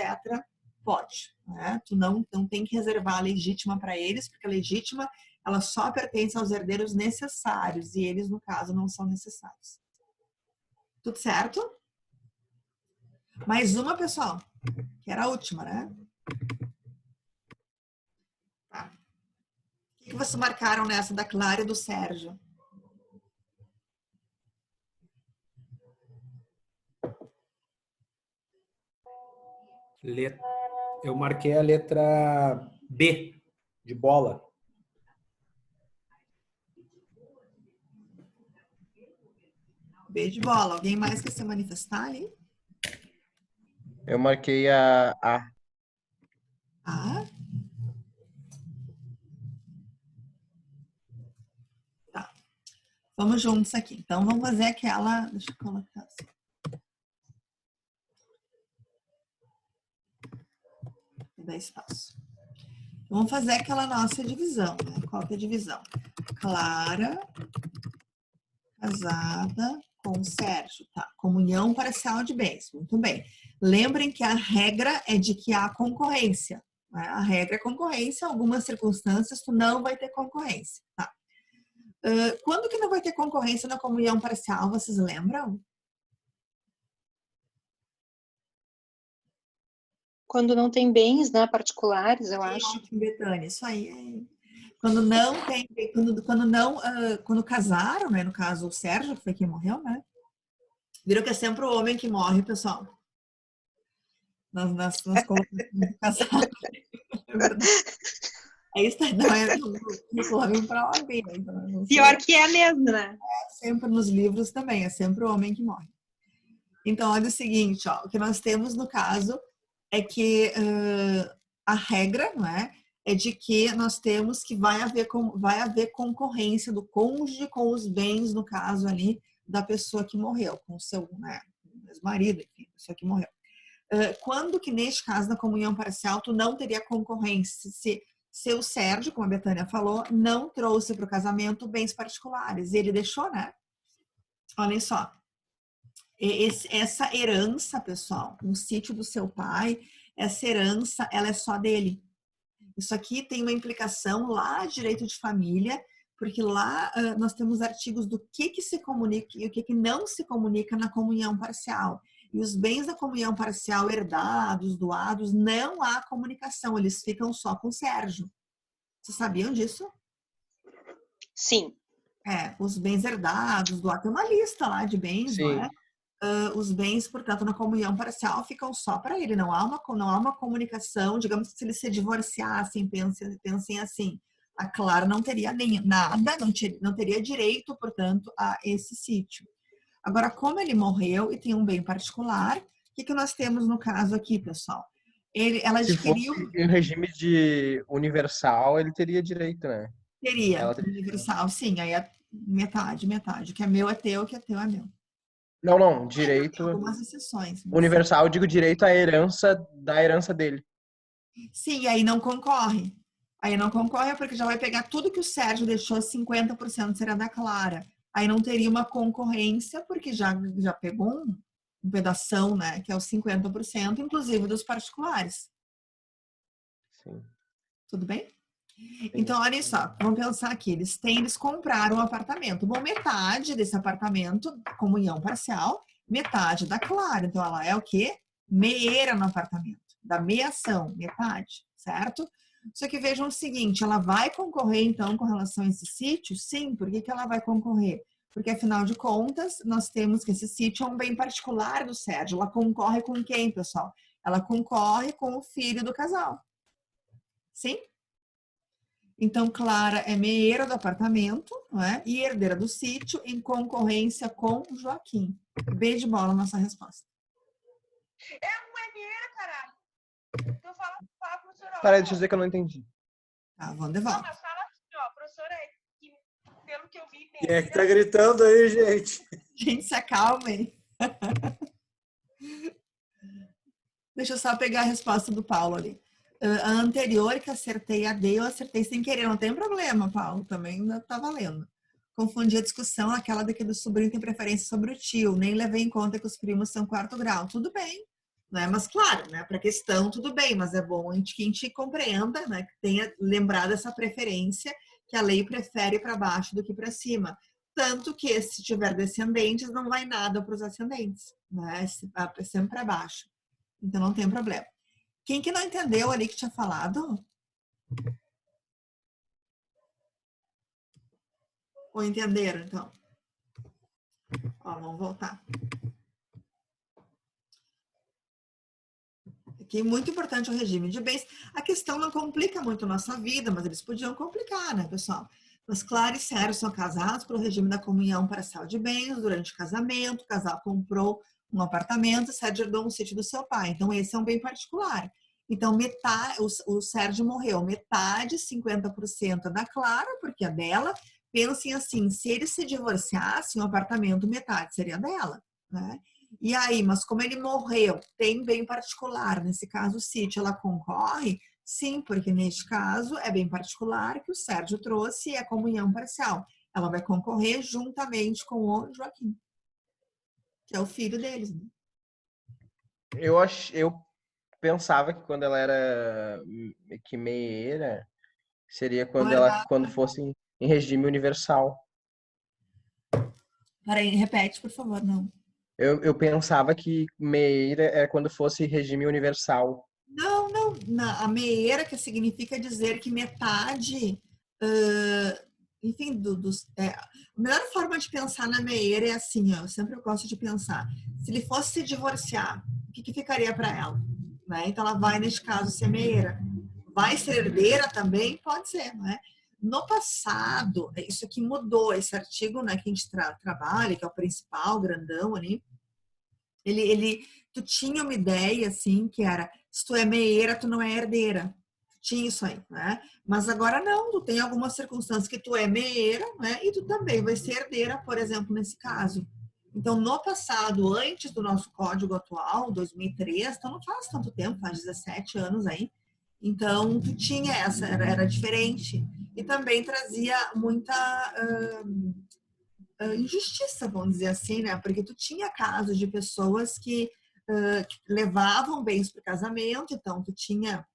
Pode, né? Tu não tem que reservar a legítima para eles, porque a legítima, ela só pertence aos herdeiros necessários, e eles, no caso, não são necessários. Tudo certo? Mais uma, pessoal, que era a última, né? Tá. O que vocês marcaram nessa da Clara e do Sérgio? Eu marquei a letra B, de bola. B de bola. Alguém mais quer se manifestar ali? Eu marquei a A. A? Tá. Vamos juntos aqui. Então, vamos fazer aquela... Deixa eu colocar assim. Dar espaço. Vamos fazer aquela nossa divisão, né? Qual que é a divisão? Clara, casada com Sérgio, tá? Comunhão parcial de bens, muito bem. Lembrem que a regra é de que há concorrência, né? A regra é concorrência, em algumas circunstâncias tu não vai ter concorrência, tá? Quando que não vai ter concorrência na comunhão parcial, vocês lembram? Quando não tem bens, né, particulares, eu acho. Ótimo, Betânia, isso aí. Quando não tem, quando casaram, né, no caso o Sérgio, que foi quem morreu, né? Viram que é sempre o homem que morre, pessoal. Nas colocações do casado. É verdade. Aí está, não é no homem para OAB. Então, pior que é mesmo, né? É sempre nos livros também, é sempre o homem que morre. Então, olha o seguinte, ó, o que nós temos no caso é que a regra, não é? É de que nós temos que vai haver concorrência do cônjuge com os bens, no caso ali, da pessoa que morreu, com o seu, né, ex-marido, enfim, a pessoa que morreu. Quando que, neste caso, na comunhão parcial, tu não teria concorrência se o Sérgio, como a Betânia falou, não trouxe para o casamento bens particulares. E ele deixou, né? Olhem só. Essa herança, pessoal, um sítio do seu pai, essa herança, ela é só dele. Isso aqui tem uma implicação lá de direito de família, Porque lá nós temos artigos do que se comunica e o que não se comunica na comunhão parcial. E os bens da comunhão parcial herdados, doados, não há comunicação, eles ficam só com o Sérgio. Vocês sabiam disso? Sim. Os bens herdados, doados, tem uma lista lá de bens, não é? Os bens, portanto, na comunhão parcial ficam só para ele, não há uma comunicação, digamos que se eles se divorciassem, pensem assim, a Clara não teria nada, não teria direito, portanto, a esse sítio. Agora, como ele morreu e tem um bem particular, o que nós temos no caso aqui, pessoal? Ela adquiriu... Se fosse em regime de universal, ele teria direito, né? Teria, universal, sim, aí é metade. O que é meu é teu, o que é teu é meu. Não, direito... Tem algumas exceções. Universal, eu digo direito à herança da herança dele. Sim, aí não concorre. Aí não concorre porque já vai pegar tudo que o Sérgio deixou, 50% será da Clara. Aí não teria uma concorrência, porque já pegou um pedação, né, que é os 50%, inclusive dos particulares. Sim. Tudo bem? Então, olha só, vamos pensar aqui, eles compraram um apartamento. Bom, metade desse apartamento, comunhão parcial, metade da Clara. Então, ela é o quê? Meeira no apartamento, da meação, metade, certo? Só que vejam o seguinte, ela vai concorrer, então, com relação a esse sítio? Sim, por que ela vai concorrer? Porque, afinal de contas, nós temos que esse sítio é um bem particular do Sérgio. Ela concorre com quem, pessoal? Ela concorre com o filho do casal. Sim? Então, Clara é meeira do apartamento, não é? E herdeira do sítio em concorrência com Joaquim. B de bola, nossa resposta. É uma meeira, caralho. Tô falando com a professora. Peraí, deixa eu dizer que eu não entendi. Tá, vamos de volta. Não, mas fala assim, ó, professora, pelo que eu vi... Quem é que tá gritando aí, gente? Gente, se acalmem. Deixa eu só pegar a resposta do Paulo ali. A anterior que acertei a D, eu acertei sem querer. Não tem problema, Paulo. Também ainda tá valendo. Confundi a discussão, aquela daqui do sobrinho tem preferência sobre o tio. Nem levei em conta que os primos são 4º grau. Tudo bem. Né? Mas, claro, né, para a questão, tudo bem. Mas é bom que a gente compreenda, né, que tenha lembrado essa preferência, que a lei prefere para baixo do que para cima. Tanto que, se tiver descendentes, não vai nada para os ascendentes. Né? É sempre para baixo. Então, não tem problema. Quem que não entendeu ali que tinha falado? Ou entenderam, então? Ó, vamos voltar. Aqui, muito importante o regime de bens. A questão não complica muito a nossa vida, mas eles podiam complicar, né, pessoal? Mas Clara e Sérgio são casados pelo regime da comunhão parcial de bens. Durante o casamento, o casal comprou um apartamento, Sérgio herdou um sítio do seu pai. Então, esse é um bem particular. Então, metade, o Sérgio morreu, metade, 50% da Clara, porque é dela. Pensem assim, se eles se divorciassem, o apartamento, metade seria dela, né? E aí, mas como ele morreu, tem bem particular, nesse caso o sítio, ela concorre? Sim, porque neste caso é bem particular que o Sérgio trouxe e é comunhão parcial. Ela vai concorrer juntamente com o Joaquim, que é o filho deles, né? Eu pensava que quando ela era que meieira, seria quando fosse em regime universal. Peraí, repete, por favor, não. Eu pensava que meieira é quando fosse regime universal. Não. A meieira, que significa dizer que metade, enfim, a melhor forma de pensar na meieira é assim, ó, eu sempre gosto de pensar. Se ele fosse se divorciar, o que ficaria para ela? Né? Então, ela vai, neste caso, ser meieira. Vai ser herdeira também? Pode ser, não é? No passado, isso aqui mudou, esse artigo, né, que a gente trabalha, que é o principal, grandão ali, tu tinha uma ideia, assim, que era, se tu é meieira, tu não é herdeira. Tinha isso aí, né? Mas agora não, tu tem algumas circunstâncias que tu é meieira, né? E tu também vai ser herdeira, por exemplo, nesse caso. Então, no passado, antes do nosso código atual, 2003, então não faz tanto tempo, faz 17 anos aí, então tu tinha essa, era diferente. E também trazia muita injustiça, vamos dizer assim, né? Porque tu tinha casos de pessoas que levavam bens para o casamento, então tu tinha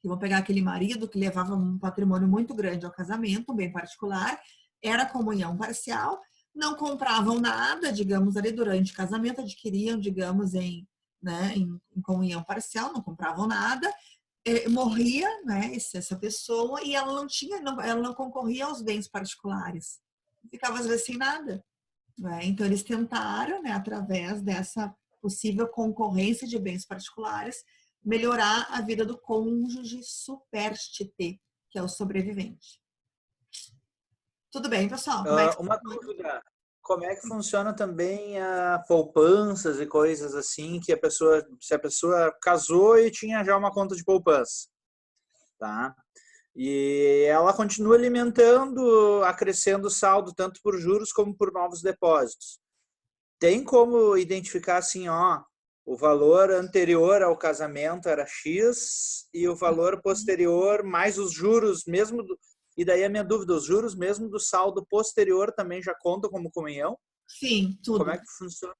Vamos pegar aquele marido que levava um patrimônio muito grande ao casamento, um bem particular, era comunhão parcial, não compravam nada, digamos, ali durante o casamento, adquiriam, digamos, em comunhão parcial, não compravam nada, morria, né, essa pessoa, e ela não concorria aos bens particulares. Ficava, às vezes, sem nada. Né? Então, eles tentaram, né, através dessa possível concorrência de bens particulares, melhorar a vida do cônjuge superstite, que é o sobrevivente. Tudo bem, pessoal? Uma dúvida. Como é que funciona também a poupanças e coisas assim, que se a pessoa casou e tinha já uma conta de poupança, tá? E ela continua alimentando, acrescendo o saldo tanto por juros como por novos depósitos. Tem como identificar assim, ó, o valor anterior ao casamento era X e o valor posterior mais os juros mesmo e daí a minha dúvida, os juros mesmo do saldo posterior também já contam como comunhão? Sim, tudo. Como é que funciona?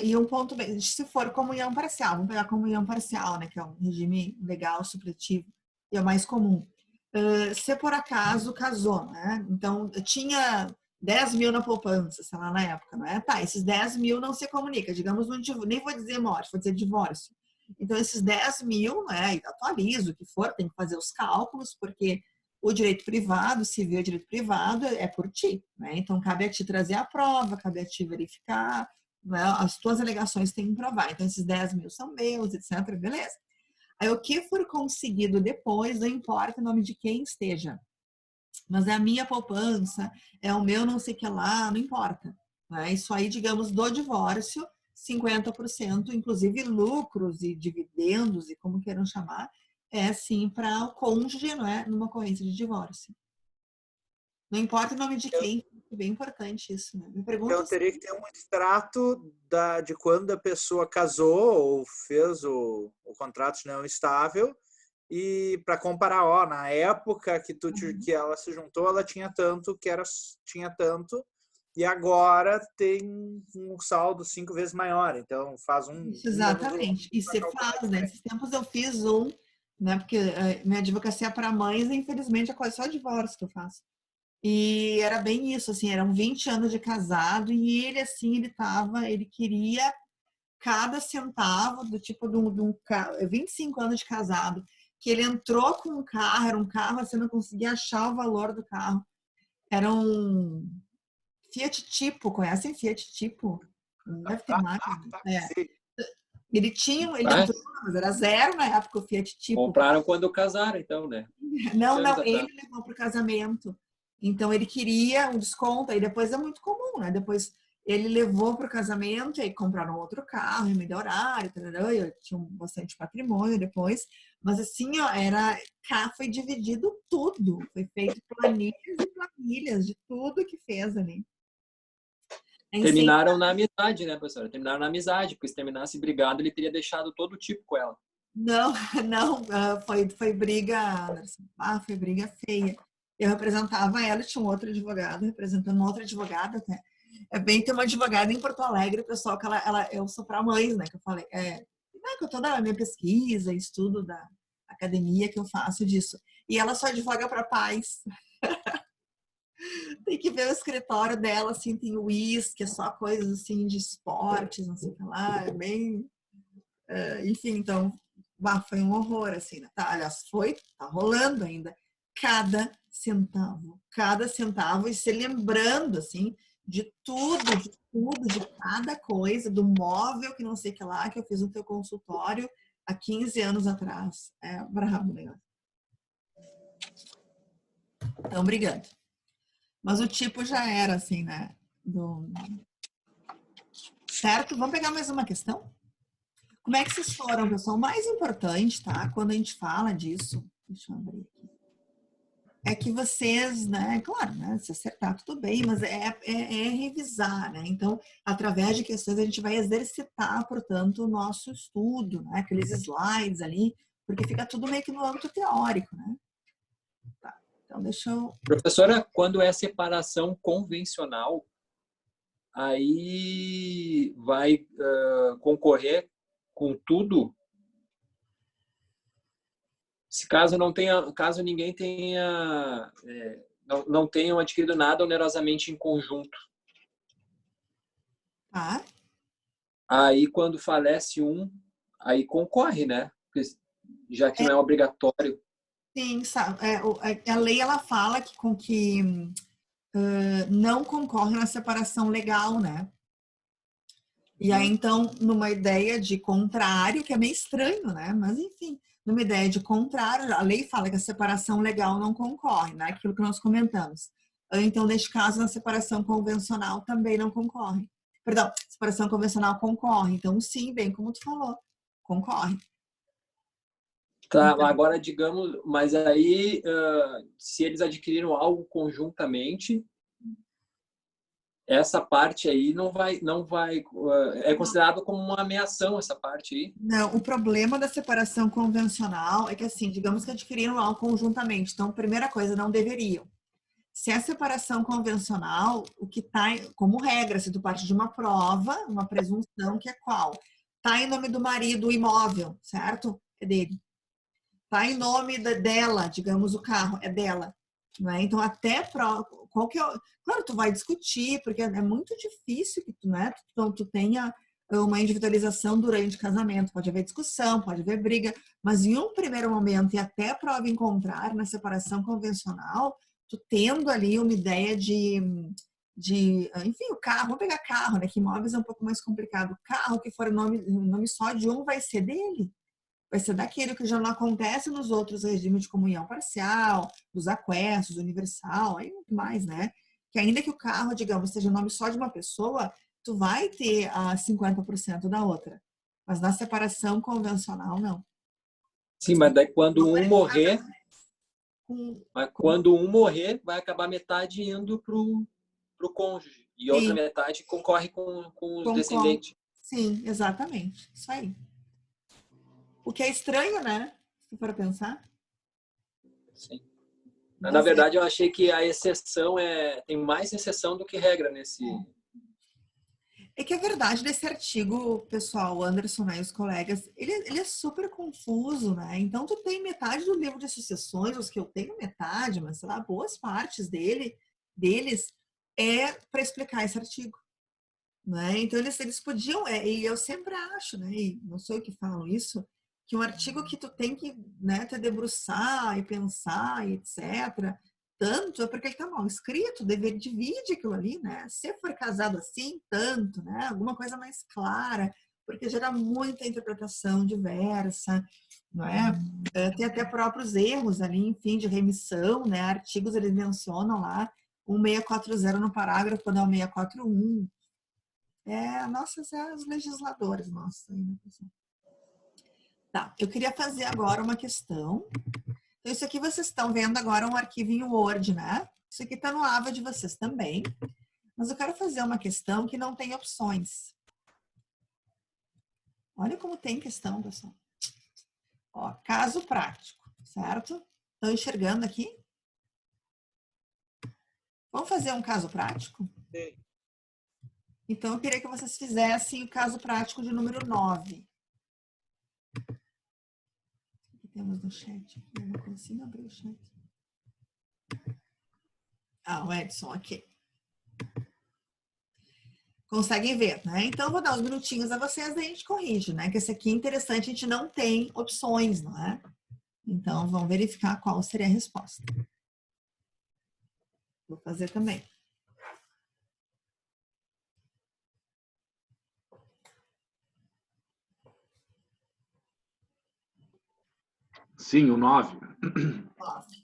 E um ponto, se for comunhão parcial, vamos pegar comunhão parcial, né, que é um regime legal supletivo e é o mais comum. Se por acaso casou, né, então tinha 10 mil na poupança, sei lá, na época, não é? Tá, esses 10 mil não se comunica, digamos, nem vou dizer morte, vou dizer divórcio. Então, esses 10 mil, né, atualizo o que for, tem que fazer os cálculos, porque o direito privado, civil e direito privado é por ti, né? Então, cabe a ti trazer a prova, cabe a ti verificar, né? As tuas alegações têm que provar. Então, esses 10 mil são meus, etc. Beleza. Aí, o que for conseguido depois, não importa o nome de quem esteja. Mas é a minha poupança, é o meu não sei o que lá, não importa. Né? Isso aí, digamos, do divórcio, 50%, inclusive lucros e dividendos e como queiram chamar, é sim para o cônjuge, não é? Numa ocorrência de divórcio. Não importa o nome de quem, é bem importante isso, né? Me pergunta eu teria que ter um extrato de quando a pessoa casou ou fez o contrato de união estável e para comparar, ó, na época que ela se juntou, ela tinha tanto, tinha tanto, e agora tem um saldo 5 vezes maior. Então faz Exatamente. E você faz, né? Nesses tempos eu fiz né? Porque minha advocacia é para mães, e infelizmente é quase só divórcio que eu faço. E era bem isso, assim, eram 20 anos de casado e ele, assim, ele queria cada centavo do tipo de um carro, 25 anos de casado, que ele entrou com um carro, era um carro, você não conseguia achar o valor do carro. Era um Fiat Tipo, conhecem Fiat Tipo? Não deve ter mais. Ele entrou, mas era zero na época o Fiat Tipo. Compraram quando casaram, então, né? Não, ele levou para o casamento. Então, ele queria um desconto, aí depois é muito comum, né? Depois ele levou para o casamento, e aí compraram outro carro, em melhoraram, eu tinha bastante patrimônio depois. Mas assim, ó, foi dividido tudo. Foi feito planilhas e planilhas de tudo que fez ali. Terminaram na amizade, né, professora? Terminaram na amizade, porque se terminasse brigado, ele teria deixado todo tipo com ela. Não, foi briga, Anderson. Foi briga feia. Eu representava ela, tinha um outro advogado, representando uma outra advogada até. Tem uma advogada em Porto Alegre, pessoal, que eu sou para mães, né, que eu falei, com toda a minha pesquisa, estudo da academia que eu faço disso. E ela só advoga para pais. Tem que ver o escritório dela, assim, tem uísque, é só coisas assim de esportes, não sei o que lá, é bem... enfim, então, foi um horror, assim, né? Aliás, tá rolando ainda. Cada centavo, e se lembrando, assim, de tudo, de cada coisa, do móvel que não sei o que lá, que eu fiz no teu consultório há 15 anos atrás. É brabo o negócio. Então, obrigada. Mas o tipo já era, assim, né? Certo? Vamos pegar mais uma questão? Como é que vocês foram, pessoal? O mais importante, tá? Quando a gente fala disso, deixa eu abrir aqui, é que vocês, né? Claro, né? Se acertar, tudo bem, mas é revisar, né? Então, através de questões, a gente vai exercitar, portanto, o nosso estudo, né? Aqueles slides ali, porque fica tudo meio que no âmbito teórico, né? Tá. Então, deixa eu... Professora, quando é separação convencional, aí vai concorrer com tudo Se caso ninguém tenha, não tenham adquirido nada onerosamente em conjunto. Tá? Aí, quando falece um, aí concorre, né? Porque já que não é obrigatório. Sim, a lei ela fala que não concorre na separação legal, né? E aí, então, numa ideia de contrário, que é meio estranho, né? Mas, enfim, numa ideia de contrário, a lei fala que a separação legal não concorre, né? Aquilo que nós comentamos. Então, neste caso, na separação convencional também não concorre. Perdão, separação convencional concorre. Então, sim, bem como tu falou, concorre. Tá, agora digamos, mas aí se eles adquiriram algo conjuntamente, essa parte aí não vai é considerado como uma ameação essa parte aí. Não, o problema da separação convencional é que assim, digamos que adquiriram algo conjuntamente. Então, primeira coisa, não deveriam. Se é separação convencional, o que está como regra, se tu parte de uma prova, uma presunção que é qual? Tá em nome do marido o imóvel, certo? É dele. Tá em nome dela, digamos, o carro é dela. Né? Então, até qual que é, claro, tu vai discutir, porque é muito difícil que tu, né, tu tenha uma individualização durante o casamento. Pode haver discussão, pode haver briga, mas em um primeiro momento e até prova em contrário, na separação convencional, tu tendo ali uma ideia enfim, o carro, vamos pegar carro, né? Que imóveis é um pouco mais complicado. O carro que for o nome só de um vai ser dele. Vai ser daquele que já não acontece nos outros regimes de comunhão parcial, dos aquestos, universal, aí muito mais, né? Que ainda que o carro, digamos, seja nome só de uma pessoa, tu vai ter a 50% da outra. Mas na separação convencional, não. Sim, mas daí quando um morrer, vai acabar metade indo pro cônjuge e outra metade concorre com os descendentes. Sim, exatamente. Isso aí. O que é estranho, né? Se for pensar. Sim. Mas, na verdade, eu achei que a exceção tem mais exceção do que regra nesse. É que a verdade desse artigo, pessoal, o Anderson, né, e os colegas, ele é super confuso, né? Então, tu tem metade do livro de sucessões, os que eu tenho metade, mas sei lá, boas partes deles é para explicar esse artigo. Né? Então, eles podiam, e eu sempre acho, né, e não sou eu que falo isso, que um artigo que tu tem que, né, te debruçar e pensar e etc., tanto é porque ele está mal escrito, divide aquilo ali, né? Se for casado assim, tanto, né? Alguma coisa mais clara, porque gera muita interpretação diversa, não é? Tem até próprios erros ali, enfim, de remissão, né? Artigos eles mencionam lá 1640 no parágrafo, quando é o 641. Os legisladores nossos. Tá, eu queria fazer agora uma questão. Então, isso aqui vocês estão vendo agora um arquivo em Word, né? Isso aqui está no AVA de vocês também. Mas eu quero fazer uma questão que não tem opções. Olha como tem questão, pessoal. Ó, caso prático, certo? Estão enxergando aqui? Vamos fazer um caso prático? Sim. Então, eu queria que vocês fizessem o caso prático de número 9. Temos no chat. Eu não consigo abrir o chat. O Edson, ok. Conseguem ver, né? Então, eu vou dar uns minutinhos a vocês, daí a gente corrige, né? Que esse aqui é interessante, a gente não tem opções, não é? Então, vamos verificar qual seria a resposta. Vou fazer também. Sim, o 9. 9.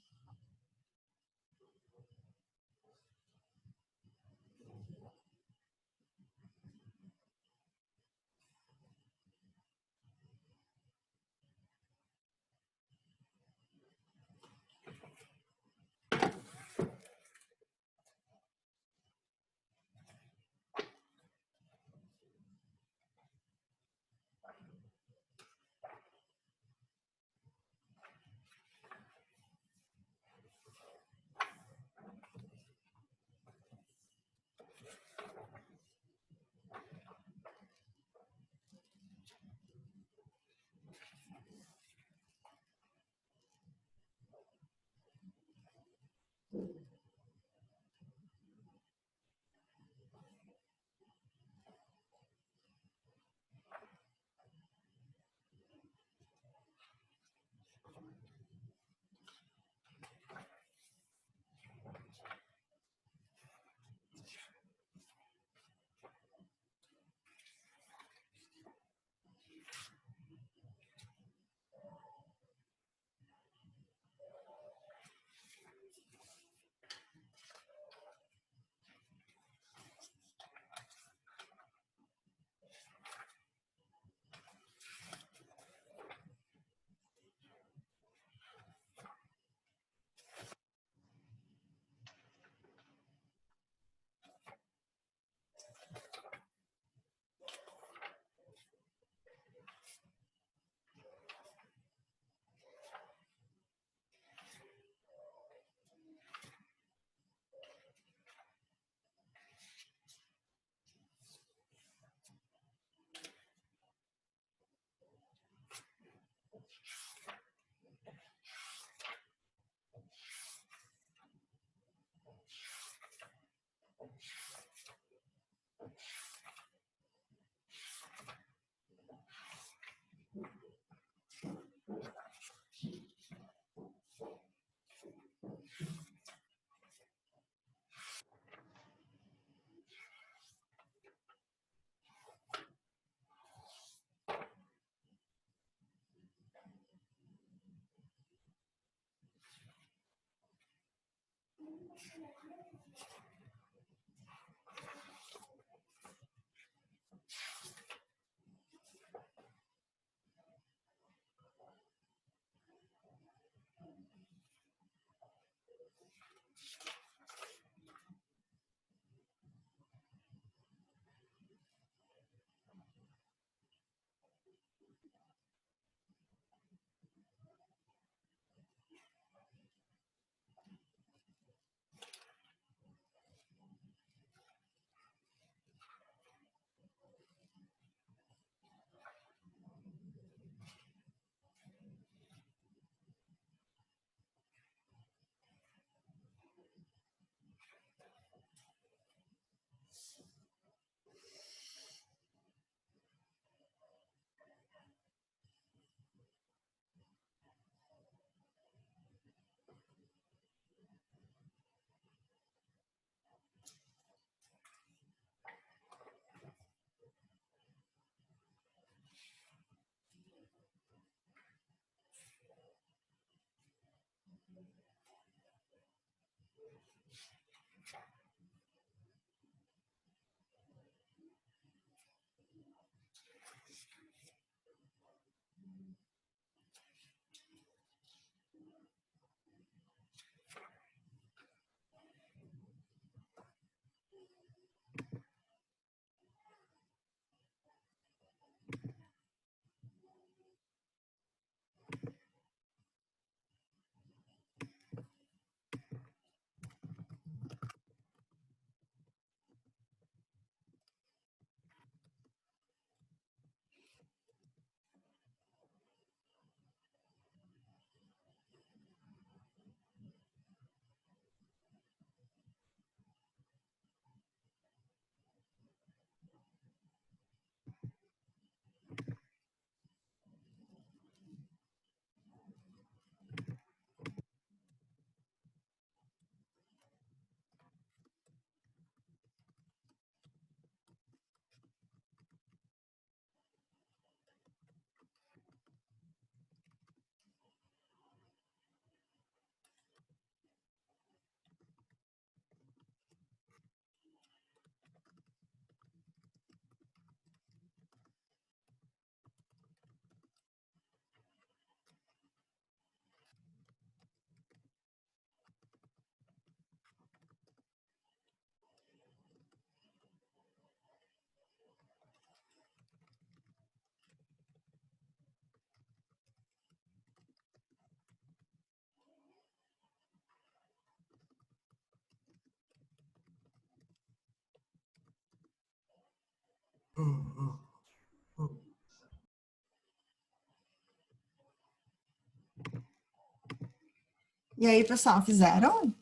E aí, pessoal, fizeram?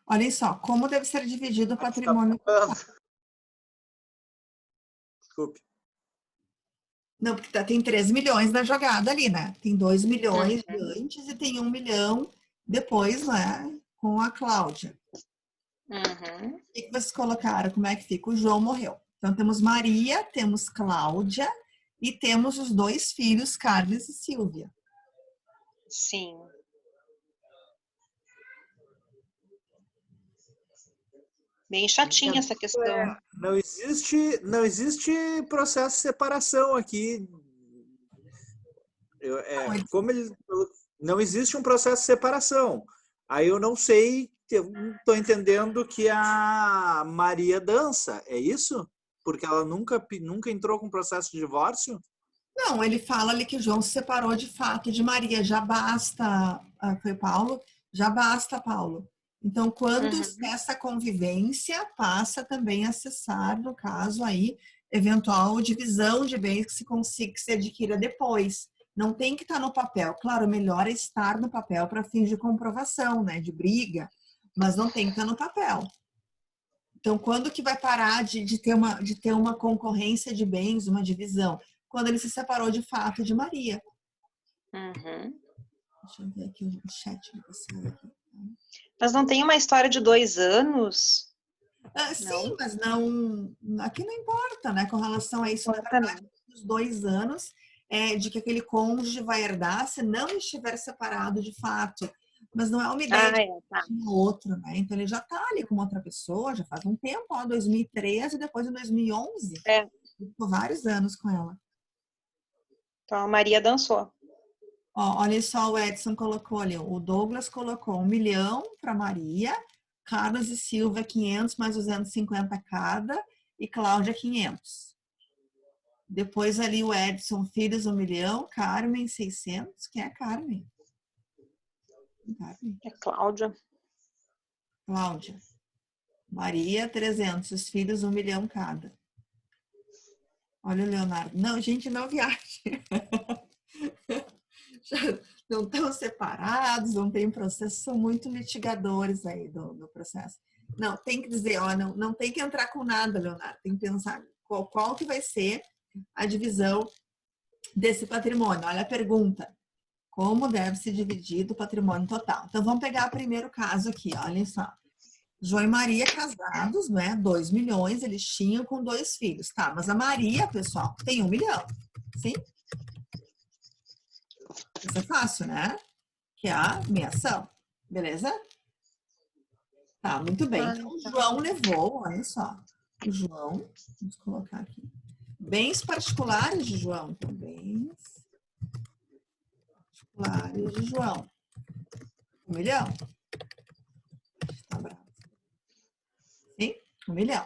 Olhem só, como deve ser dividido o patrimônio. Desculpe. Não, porque tem 3 milhões da jogada ali, né? Tem 2 milhões antes e tem 1 milhão depois, né? Com a Cláudia. O que vocês colocaram? Como é que fica? O João morreu. Então, temos Maria, temos Cláudia e temos os 2 filhos, Carlos e Silvia. Sim. Bem chatinha essa questão. Não existe processo de separação aqui. Não existe um processo de separação. Aí eu não sei, eu estou entendendo que a Maria dança, é isso? Porque ela nunca entrou com processo de divórcio? Não, ele fala ali que o João se separou de fato de Maria. Já basta, foi Paulo? Já basta, Paulo. Então, quando essa convivência passa também a cessar, no caso aí, eventual divisão de bens que se adquira depois. Não tem que estar no papel. Claro, melhor é estar no papel para fins de comprovação, né, de briga, mas não tem que estar no papel. Então, quando que vai parar de ter uma concorrência de bens, uma divisão? Quando ele se separou de fato de Maria. Deixa eu ver aqui o chat. Mas não tem uma história de 2 anos? Sim, mas não, aqui não importa, né? Com relação a isso, na verdade, os 2 anos de que aquele cônjuge vai herdar se não estiver separado de fato. Mas não é uma ideia de tinha outro, né? Então ele já está ali com outra pessoa, já faz um tempo, ó, 2013, depois em 2011. Ficou vários anos com ela. Então a Maria dançou. Ó, olha só, o Edson colocou ali, o Douglas colocou 1 milhão para Maria, Carlos e Silva 500 mais 250 cada e Cláudia 500. Depois ali o Edson, filhos 1 milhão, Carmen 600. Quem é Carmen? É Cláudia. Cláudia. Maria 300, os filhos 1 milhão cada. Olha o Leonardo. Não, gente, não viaje. Não estão separados, não tem processo, são muito litigadores aí do processo. Não, tem que dizer, ó, não tem que entrar com nada, Leonardo, tem que pensar qual que vai ser a divisão desse patrimônio. Olha a pergunta, como deve ser dividido o patrimônio total? Então, vamos pegar o primeiro caso aqui, olha só. João e Maria casados, né, 2 milhões, eles tinham com 2 filhos, tá? Mas a Maria, pessoal, tem 1 milhão, sim? Isso é fácil, né? Que é a meação. Beleza? Tá, muito bem. Então, o João levou, olha só. O João, vamos colocar aqui. Bens particulares de João. Então, bens particulares de João. 1 milhão. Tá bravo. Sim? 1 milhão.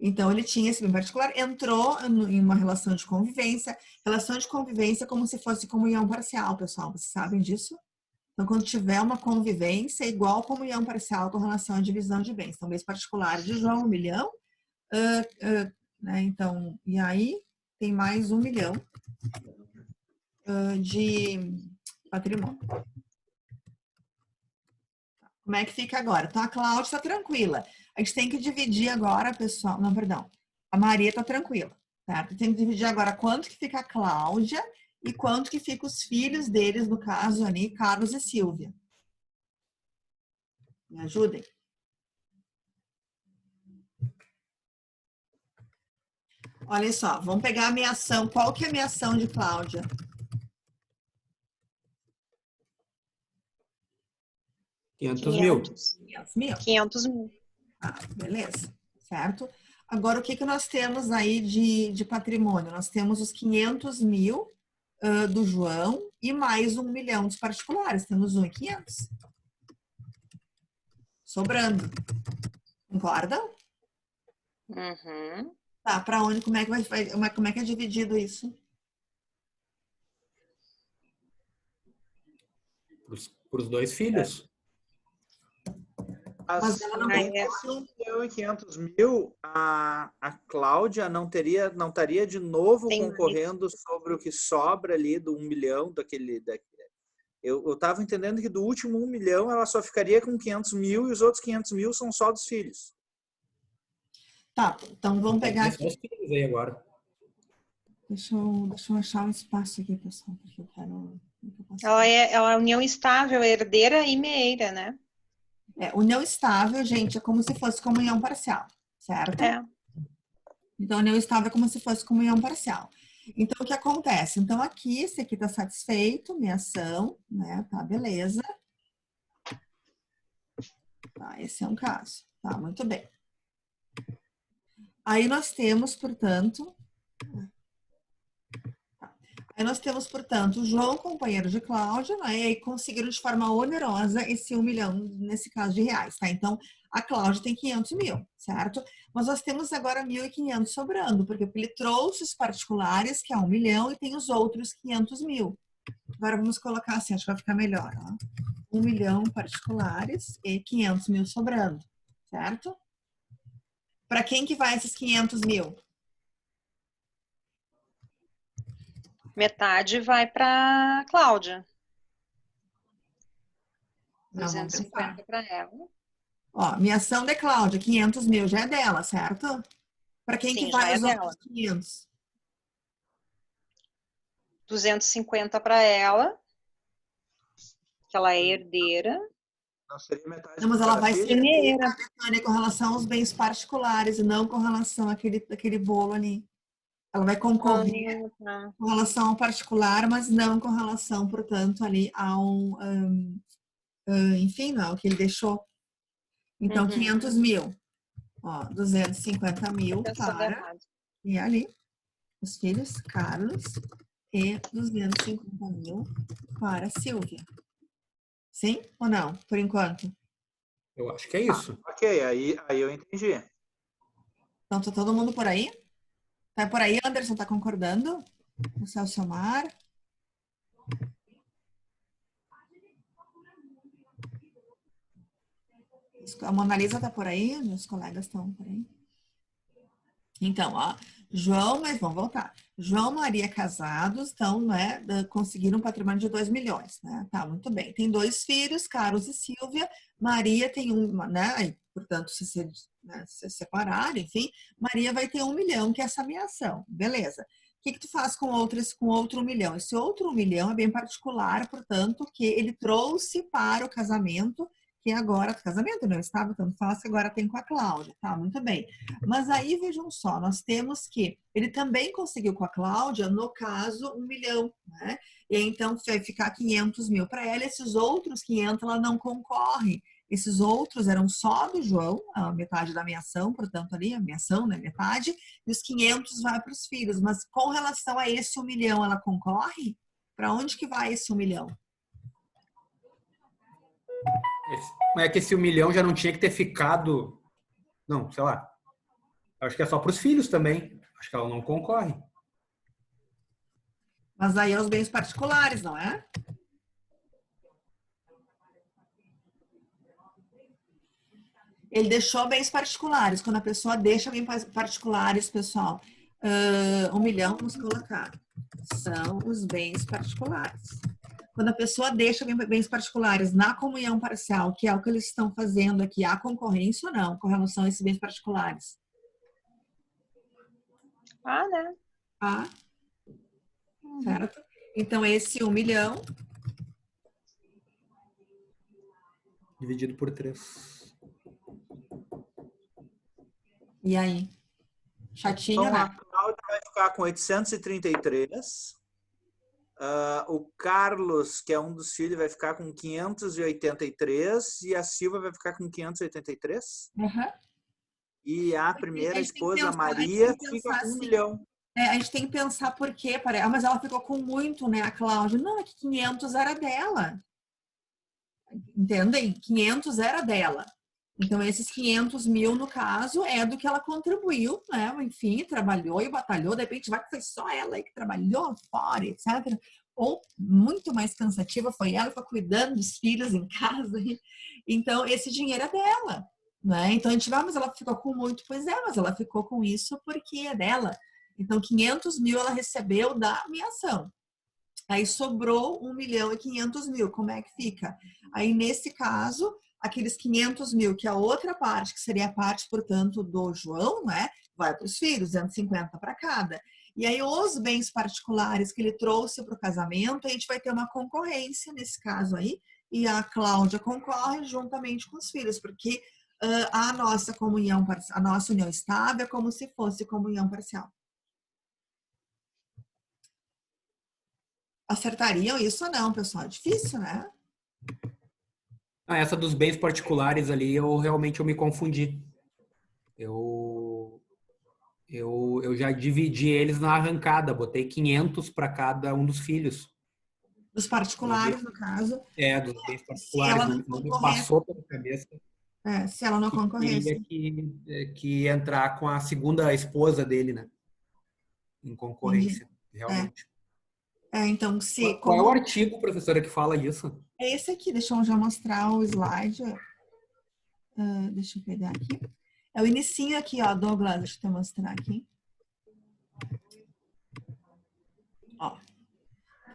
Então, ele tinha esse bem particular, entrou em uma relação de convivência. Relação de convivência como se fosse comunhão parcial, pessoal. Vocês sabem disso? Então, quando tiver uma convivência, é igual comunhão parcial com relação à divisão de bens. Então, bens particulares de João, 1 milhão. Né? Então, e aí tem mais 1 milhão de patrimônio. Como é que fica agora? Então, a Cláudia está tranquila. A gente tem que dividir agora, pessoal. Não, perdão. A Maria está tranquila, certo? Tem que dividir agora quanto que fica a Cláudia e quanto que fica os filhos deles, no caso ali, Carlos e Silvia. Me ajudem. Olha só, vamos pegar a meação. Qual que é a meação de Cláudia? $500 mil. Ah, beleza, certo? Agora, o que nós temos aí de patrimônio? Nós temos os 500 mil do João e mais 1 milhão dos particulares. Temos 1.500. Sobrando. Concorda? Uhum. Tá, para onde? Como é que é dividido isso? Para os 2 filhos. Mas ela não tem 1 milhão e 500 mil, a Cláudia não estaria de novo concorrendo sobre o que sobra ali do 1 milhão daquele. Eu estava entendendo que do último 1 milhão ela só ficaria com 500 mil e os outros 500 mil são só dos filhos. Tá, então vamos pegar aqui. Os filhos aí agora. Deixa eu achar um espaço aqui, pessoal, porque eu quero. Ela é a união estável, herdeira e meeira, né? União estável, gente, é como se fosse comunhão parcial, certo? Então, união estável é como se fosse comunhão parcial. Então, o que acontece? Então, aqui, esse aqui está satisfeito, meação, né? Tá, beleza. Tá, esse é um caso. Tá, muito bem. Aí nós temos, portanto... o João, companheiro de Cláudia, né? E aí conseguiram de forma onerosa esse 1 milhão, nesse caso de reais, tá? Então, a Cláudia tem 500 mil, certo? Mas nós temos agora 1.500 sobrando, porque ele trouxe os particulares, que é 1 milhão, e tem os outros 500 mil. Agora, vamos colocar assim, acho que vai ficar melhor, ó. 1 milhão particulares e 500 mil sobrando, certo? Para quem que vai esses 500 mil? Metade vai para Cláudia. Não, 250 para ela. Ó, meação de Cláudia, 500 mil já é dela, certo? Para quem que vai os outros 500? 250 para ela, que ela é herdeira. Não seria metade. Não, mas ela vai ser herdeira, com relação aos bens particulares e não com relação àquele bolo ali. Ela vai concorrer Tá. com relação ao particular, mas não com relação, portanto, ali ao, enfim, não, é o que ele deixou. Então, 500 mil, ó, 250 mil Pensando para, errado. e ali, os filhos, Carlos, e 250 mil para Silvia. Sim ou não, por enquanto? Eu acho que é isso. Ok, aí eu entendi. Então, tá todo mundo por aí? Tá por aí, Anderson, tá concordando? O Celso Mar. A Mona Lisa tá por aí? Meus colegas estão por aí? Então, ó, João, mas vamos voltar. João e Maria casados, então, né, conseguiram um patrimônio de 2 milhões, né? Tá, muito bem. Tem 2 filhos, Carlos e Silvia. Maria tem né, e, portanto, se separar, enfim, Maria vai ter 1 milhão, que é essa ameação. Beleza. O que tu faz com outro 1 milhão? Esse outro 1 milhão é bem particular, portanto, que ele trouxe para o casamento, que agora, casamento não estava tanto fácil, agora tem com a Cláudia, tá? Muito bem. Mas aí, vejam só, nós temos que ele também conseguiu com a Cláudia, no caso, 1 milhão, né? E aí, então, vai ficar 500 mil para ela, esses outros 500 ela não concorre. Esses outros eram só do João, a metade da ameação, portanto, ali, a ameação, né, metade, e os 500 vai para os filhos. Mas com relação a esse 1 milhão, ela concorre? Para onde que vai esse 1 milhão? Mas é que esse 1 milhão já não tinha que ter ficado... Não, sei lá. Acho que é só para os filhos também. Acho que ela não concorre. Mas aí é os bens particulares, não é? Ele deixou bens particulares. Quando a pessoa deixa bens particulares, pessoal, 1 milhão, vamos colocar. São os bens particulares. Quando a pessoa deixa bens particulares na comunhão parcial, que é o que eles estão fazendo aqui, há concorrência ou não com relação a esses bens particulares? Né? Certo? Então, esse 1 milhão... Dividido por 3. E aí? Chatinho, Então, né? a Cláudia vai ficar com 833. O Carlos, que é um dos filhos, vai ficar com 583. E a Silvia vai ficar com 583. E a primeira esposa, Maria, fica com 1 milhão. A gente tem que pensar por quê, mas ela ficou com muito, né, a Cláudia? Não, é que 500 era dela. Entendem? 500 era dela. Então, esses 500 mil, no caso, é do que ela contribuiu, né? Enfim, trabalhou e batalhou. De repente, vai que foi só ela aí que trabalhou fora, etc. Ou, muito mais cansativa, foi ela que foi cuidando dos filhos em casa. Então, esse dinheiro é dela, né? Então, a gente vai, mas ela ficou com muito. Pois é, mas ela ficou com isso porque é dela. Então, 500 mil ela recebeu da ameação. Aí sobrou 1 milhão e 500 mil. Como é que fica? Aí, nesse caso, aqueles 500 mil, que é a outra parte, que seria a parte, portanto, do João, né? Vai para os filhos, 250 para cada. E aí, os bens particulares que ele trouxe para o casamento, a gente vai ter uma concorrência nesse caso aí, e a Cláudia concorre juntamente com os filhos, porque a nossa comunhão, a nossa união estável é como se fosse comunhão parcial. Acertariam isso ou não, pessoal? É difícil, né? Essa dos bens particulares ali, eu realmente me confundi. Eu já dividi eles na arrancada, botei 500 para cada um dos filhos. Dos particulares, no caso. Dos bens particulares. Não me passou pela cabeça. Se ela não concorresse. Que ia entrar com a segunda esposa dele, né? Em concorrência, realmente. Então, se... Qual é o artigo, professora, que fala isso? É esse aqui, deixa eu já mostrar o slide. Deixa eu pegar aqui. É o inicinho aqui, ó, Douglas, deixa eu te mostrar aqui. Ó.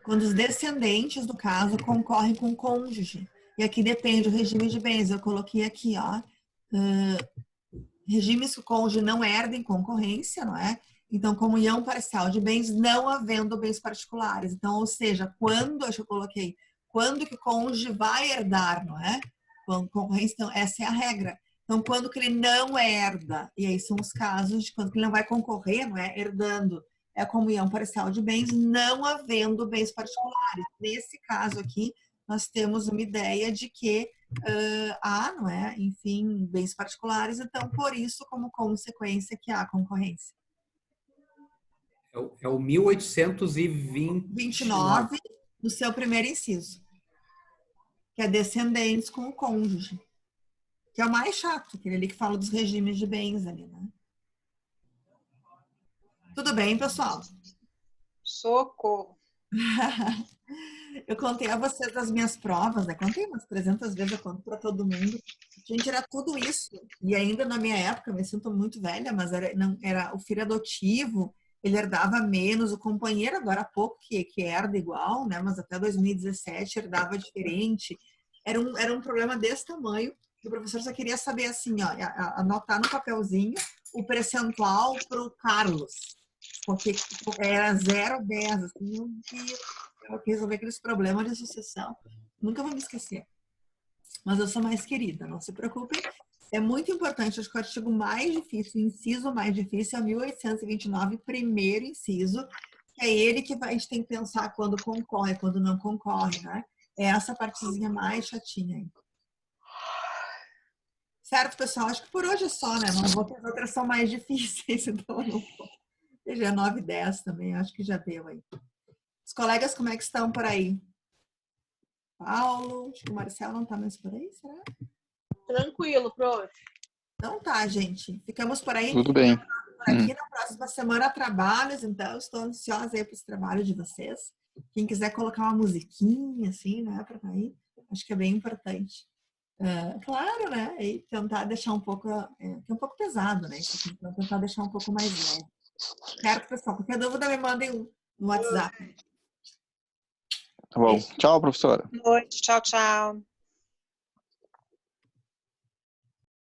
Quando os descendentes, do caso, concorrem com o cônjuge. E aqui depende do regime de bens. Eu coloquei aqui, ó. Regimes que o cônjuge não herda em concorrência, não é? Então, comunhão parcial de bens não havendo bens particulares. Então, ou seja, quando, eu coloquei, quando que o cônjuge vai herdar, não é? Concorrência, então, essa é a regra. Então, quando que ele não herda, e aí são os casos de quando que ele não vai concorrer, não é? Herdando. é a comunhão parcial de bens, não havendo bens particulares. Nesse caso aqui, nós temos uma ideia de que há, não é? Enfim, bens particulares, então, por isso, como consequência, que há concorrência. É o 1829, no seu primeiro inciso, que é descendentes com o cônjuge, que é o mais chato, aquele ali que fala dos regimes de bens ali, né? Tudo bem, pessoal? Socorro. Eu contei a vocês das minhas provas, né? Contei umas 300 vezes, eu conto para todo mundo. Gente, era tudo isso. E ainda na minha época, me sinto muito velha, mas era o filho adotivo, ele herdava menos, o companheiro agora há pouco que herda igual, né? Mas até 2017 herdava diferente. Era um problema desse tamanho, que o professor só queria saber assim, ó, anotar no papelzinho o percentual para o Carlos. Porque era 0,10, assim, meu Deus, eu quis resolver aqueles problemas de sucessão. Nunca vou me esquecer. Mas eu sou mais querida, não se preocupem. É muito importante, acho que o artigo mais difícil, o inciso mais difícil é o 1829, primeiro inciso, que é ele que a gente tem que pensar quando concorre, quando não concorre, né? É essa partezinha mais chatinha aí. Certo, pessoal? Acho que por hoje é só, né? Não vou ter outras são mais difíceis, então eu não vou. Já 9 e 10 também, acho que já deu aí. Os colegas, como é que estão por aí? Paulo, acho que o Marcelo não está mais por aí, será? Tranquilo, prof. Então tá, gente. Ficamos por aí. Tudo bem. Por aqui na próxima semana trabalhos, então eu estou ansiosa aí para os trabalhos de vocês. Quem quiser colocar uma musiquinha, assim, né, para aí, acho que é bem importante. Claro, né? E tentar deixar um pouco, que é um pouco pesado, né? Então, tentar deixar um pouco mais leve. Certo, pessoal? Qualquer dúvida, me mandem no WhatsApp. Tá bom. Tchau, professora. Boa noite. Tchau, tchau.